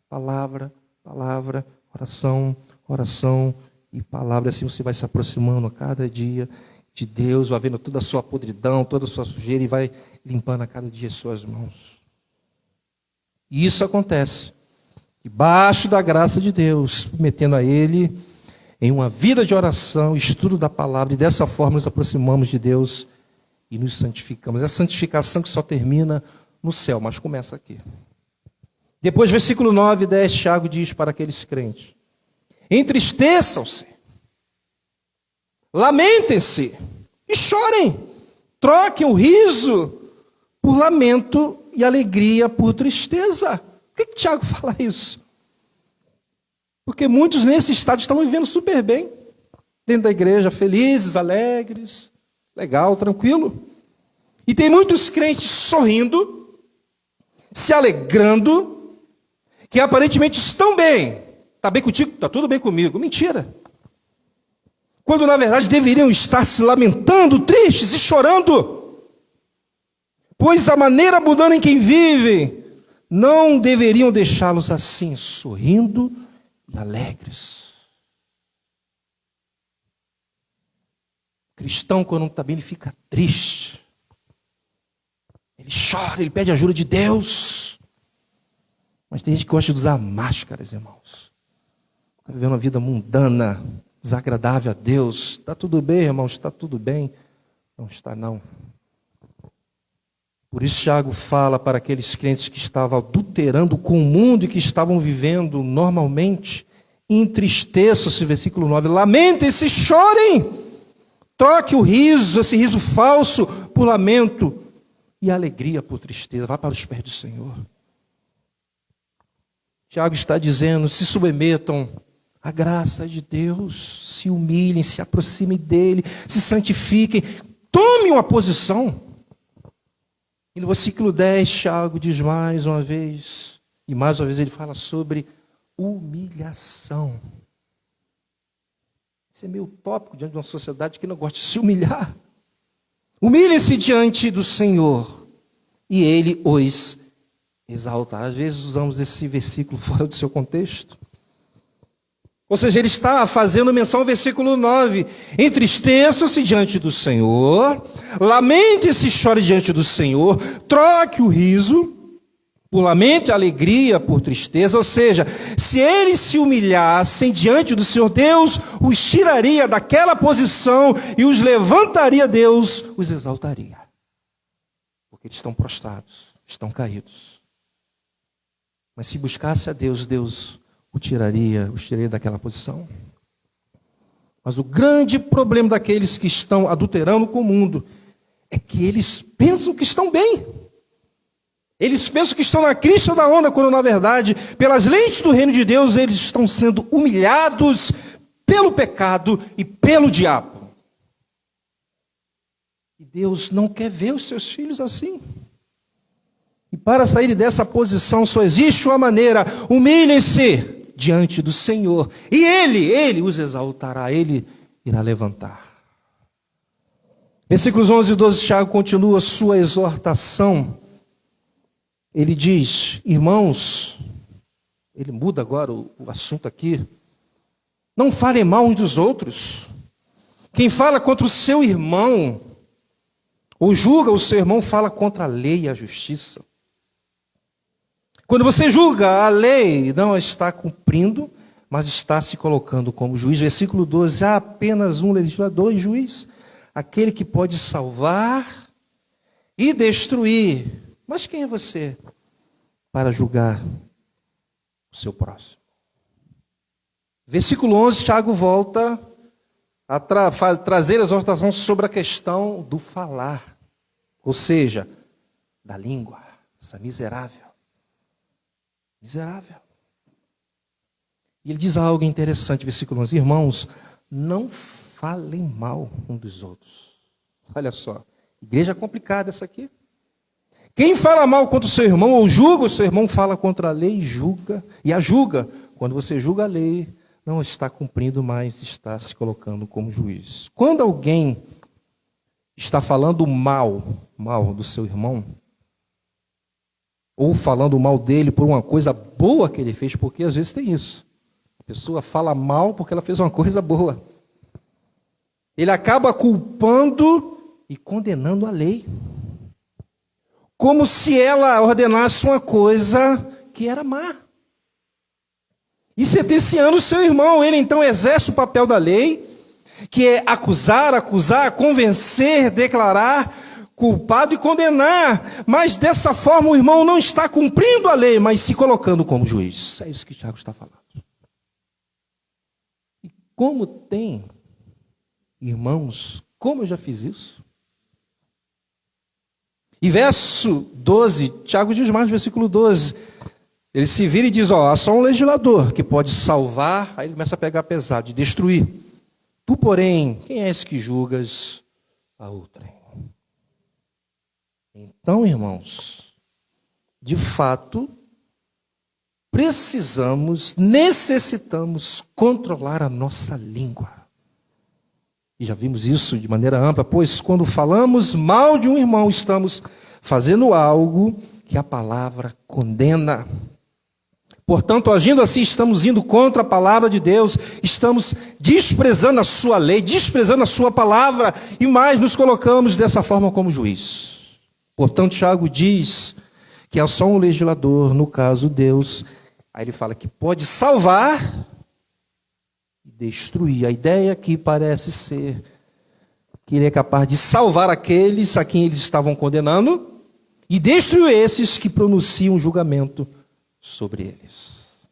palavra, palavra, oração, oração e palavra. Assim você vai se aproximando a cada dia de Deus, vai vendo toda a sua podridão, toda a sua sujeira e vai limpando a cada dia as suas mãos. E isso acontece debaixo da graça de Deus, metendo a Ele em uma vida de oração, estudo da palavra, e dessa forma nos aproximamos de Deus e nos santificamos. É a santificação que só termina no céu, mas começa aqui. Depois, versículo 9 e 10, Tiago diz para aqueles crentes: entristeçam-se, lamentem-se e chorem, troquem o riso por lamento e alegria por tristeza. Por que Tiago fala isso? Porque muitos nesse estado estão vivendo super bem, dentro da igreja, felizes, alegres, legal, tranquilo. E tem muitos crentes sorrindo, se alegrando, que aparentemente estão bem. Está bem contigo? Está tudo bem comigo. Mentira. Quando na verdade deveriam estar se lamentando, tristes e chorando. Pois a maneira mudando em que vivem não deveriam deixá-los assim, sorrindo e alegres. O cristão, quando não está bem, ele fica triste. Ele chora, ele pede ajuda de Deus. Mas tem gente que gosta de usar máscaras, irmãos. Está vivendo uma vida mundana, desagradável a Deus. Está tudo bem, irmãos? Está tudo bem? Não está, não. Por isso Tiago fala para aqueles crentes que estavam adulterando com o mundo e que estavam vivendo normalmente: entristeçam-se, versículo 9, lamentem-se, chorem, troque o riso, esse riso falso, por lamento e alegria por tristeza. Vá para os pés do Senhor. Tiago está dizendo, se submetam à graça de Deus, se humilhem, se aproximem dele, se santifiquem, tomem uma posição. E no versículo 10, Tiago diz mais uma vez, e mais uma vez ele fala sobre humilhação. Isso é meio utópico diante de uma sociedade que não gosta de se humilhar. Humilhem-se diante do Senhor e Ele os exaltará. Às vezes usamos esse versículo fora do seu contexto. Ou seja, ele está fazendo menção ao versículo 9. Entristeça-se diante do Senhor, lamente-se e chore diante do Senhor, troque o riso por lamento e alegria por tristeza. Ou seja, se eles se humilhassem diante do Senhor, Deus os tiraria daquela posição e os levantaria, Deus os exaltaria. Porque eles estão prostrados, estão caídos. Mas se buscasse a Deus, Deus os tiraria daquela posição. Mas o grande problema daqueles que estão adulterando com o mundo é que eles pensam que estão bem. Eles pensam que estão na crista da onda, quando na verdade, pelas lentes do reino de Deus, eles estão sendo humilhados pelo pecado e pelo diabo. E Deus não quer ver os seus filhos assim. E para sair dessa posição só existe uma maneira: humilhem-se diante do Senhor, e Ele os exaltará, Ele irá levantar. Versículos 11 e 12, Tiago continua sua exortação. Ele diz, irmãos, ele muda agora o assunto aqui, não falem mal uns dos outros. Quem fala contra o seu irmão, ou julga o seu irmão, fala contra a lei e a justiça. Quando você julga a lei, não a está cumprindo, mas está se colocando como juiz. Versículo 12, há apenas um legislador e juiz, aquele que pode salvar e destruir. Mas quem é você para julgar o seu próximo? Versículo 11, Tiago volta a trazer a exortação sobre a questão do falar, ou seja, da língua, essa miserável. Miserável. E ele diz algo interessante, versículo 11, irmãos, não falem mal um dos outros. Olha só, igreja complicada essa aqui. Quem fala mal contra o seu irmão ou julga o seu irmão, fala contra a lei e a julga. Quando você julga a lei, não está cumprindo, mas está se colocando como juiz. Quando alguém está falando mal do seu irmão, ou falando mal dele por uma coisa boa que ele fez, porque às vezes tem isso. A pessoa fala mal porque ela fez uma coisa boa. Ele acaba culpando e condenando a lei, como se ela ordenasse uma coisa que era má. E sentenciando o seu irmão, ele então exerce o papel da lei, que é acusar, convencer, declarar culpado e condenar. Mas dessa forma o irmão não está cumprindo a lei, mas se colocando como juiz. É isso que Tiago está falando. E como tem, irmãos, como eu já fiz isso? E verso 12, Tiago diz mais no versículo 12, ele se vira e diz, há só um legislador que pode salvar, aí ele começa a pegar pesado, de destruir. Tu, porém, quem é esse que julgas a outrem? Então, irmãos, de fato, necessitamos controlar a nossa língua. E já vimos isso de maneira ampla, pois quando falamos mal de um irmão, estamos fazendo algo que a palavra condena. Portanto, agindo assim, estamos indo contra a palavra de Deus, estamos desprezando a sua lei, desprezando a sua palavra, e mais nos colocamos dessa forma como juiz. Portanto, Tiago diz que é só um legislador, no caso Deus, aí ele fala que pode salvar e destruir. A ideia aqui parece ser que ele é capaz de salvar aqueles a quem eles estavam condenando e destruir esses que pronunciam julgamento sobre eles.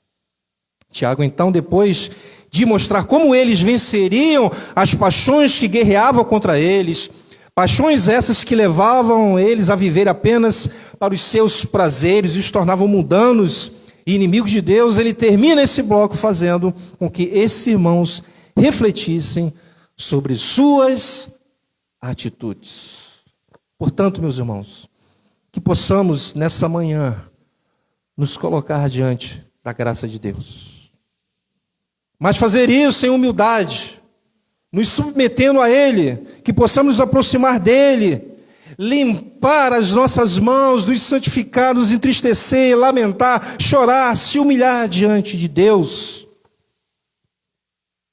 Tiago, então, depois de mostrar como eles venceriam as paixões que guerreavam contra eles, Paixões essas que levavam eles a viver apenas para os seus prazeres e os tornavam mundanos e inimigos de Deus. Ele termina esse bloco fazendo com que esses irmãos refletissem sobre suas atitudes. Portanto, meus irmãos, que possamos nessa manhã nos colocar diante da graça de Deus. Mas fazer isso em humildade, nos submetendo a Ele, que possamos nos aproximar dEle, limpar as nossas mãos, nos santificar, nos entristecer, lamentar, chorar, se humilhar diante de Deus.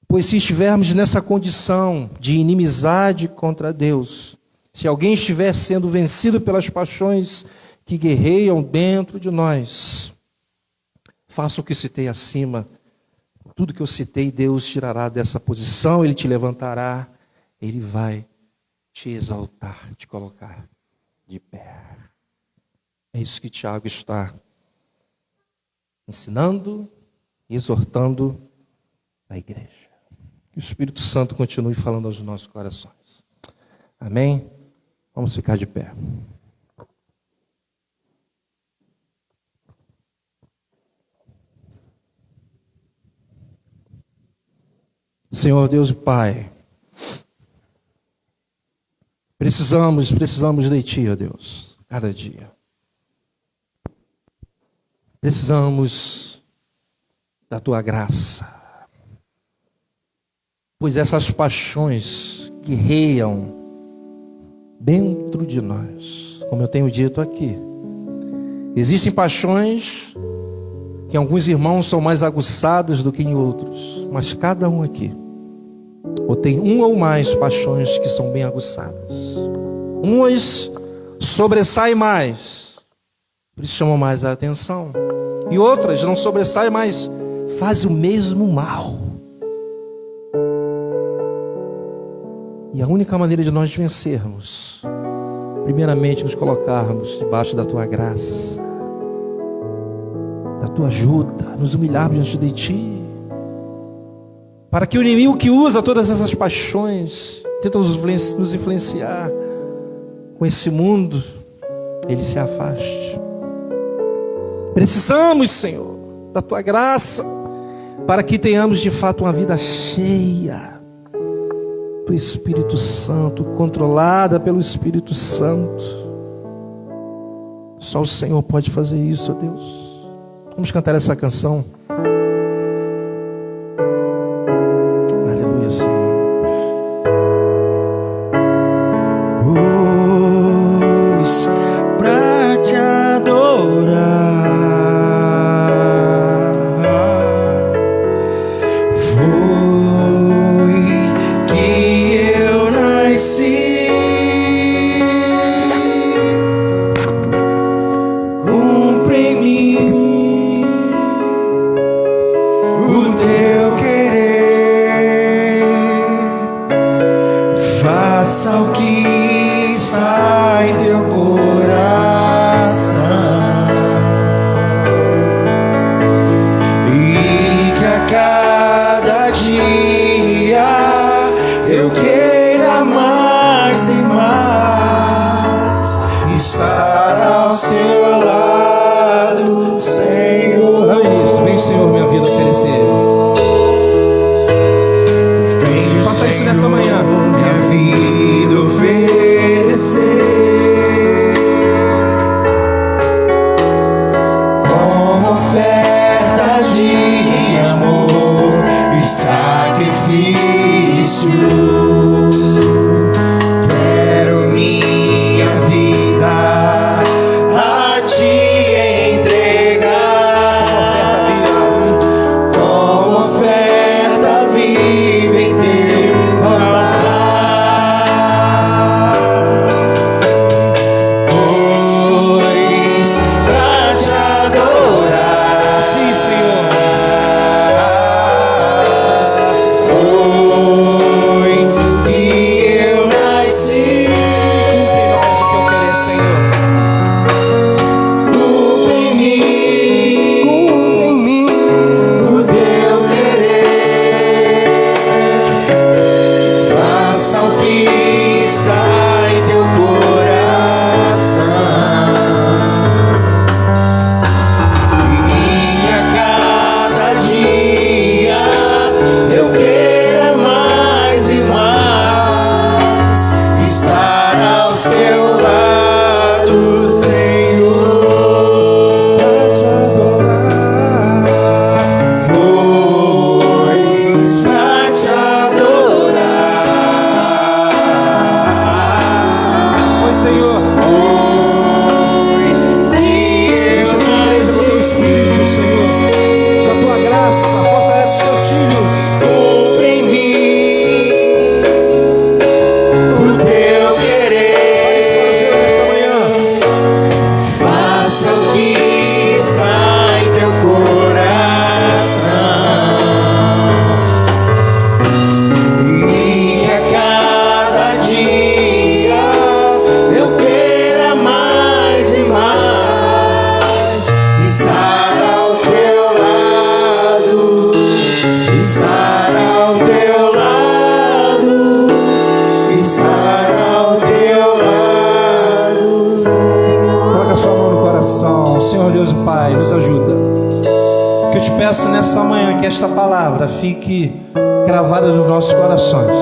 Pois se estivermos nessa condição de inimizade contra Deus, se alguém estiver sendo vencido pelas paixões que guerreiam dentro de nós, faça o que citei acima. Tudo que eu citei, Deus tirará dessa posição, Ele te levantará, Ele vai te exaltar, te colocar de pé. É isso que Tiago está ensinando e exortando a igreja. Que o Espírito Santo continue falando aos nossos corações. Amém? Vamos ficar de pé. Senhor Deus e Pai, precisamos de Ti, ó Deus, cada dia. Precisamos da Tua graça, pois essas paixões guerreiam dentro de nós, como eu tenho dito aqui. Existem paixões que em alguns irmãos são mais aguçadas do que em outros, mas cada um aqui ou tem uma ou mais paixões que são bem aguçadas. Umas sobressaem mais, por isso chamam mais a atenção, e outras não sobressaem, mas fazem o mesmo mal. E a única maneira de nós vencermos, primeiramente nos colocarmos debaixo da Tua graça, da Tua ajuda, nos humilharmos diante de Ti, para que o inimigo que usa todas essas paixões, tenta nos influenciar com esse mundo, ele se afaste. Precisamos, Senhor, da Tua graça, para que tenhamos de fato uma vida cheia do Espírito Santo, controlada pelo Espírito Santo. Só o Senhor pode fazer isso, ó Deus. Vamos cantar essa canção. Aleluia, Senhor. Pois pra te adorar foi que eu nasci. Cumpre em mim o Teu querer, faça o que está em Teu coração, e que a cada dia eu queira mais e mais estar ao Seu lado, Senhor. Ame nisso. Vem, Senhor, minha vida oferecer. Vem, Faça isso nessa Senhor, manhã. minha vida oferecer como oferta de amor e sacrifício. Quero minha vida a Te entregar como oferta viva em Teu altar. Senhor, pra te adorar. pois pra te adorar. Foi, Senhor. Enche a tua igreja com teu Espírito, Senhor. Com a tua graça, fortalece os teus filhos. Cumpre em mim o teu querer. Faz isso para o Senhor nesta manhã. Faça o que está em teu coração, e que a cada dia eu queira mais e mais estar ao teu lado, estar ao teu lado, estar ao teu lado, Senhor. Coloca a sua mão no coração. Senhor Deus e Pai, nos ajuda. O que eu te peço nessa manhã, que esta palavra fique gravada nos nossos corações.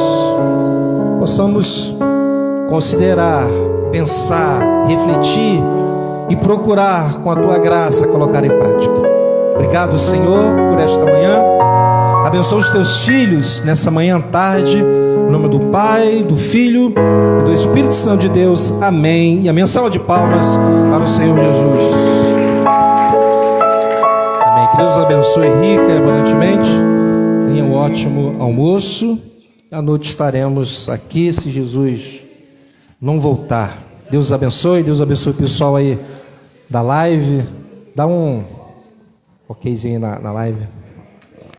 Possamos considerar, pensar, refletir e procurar, com a tua graça, colocar em prática. Obrigado, Senhor, por esta manhã. Abençoa os teus filhos nessa manhã, tarde. Em nome do Pai, do Filho e do Espírito Santo de Deus. Amém. E a minha salva de palmas para o Senhor Jesus. Amém. Que Deus os abençoe rica e abundantemente. Tenha um ótimo almoço. À noite estaremos aqui, se Jesus não voltar. Deus os abençoe. Deus abençoe o pessoal aí da live. Dá um okzinho na live.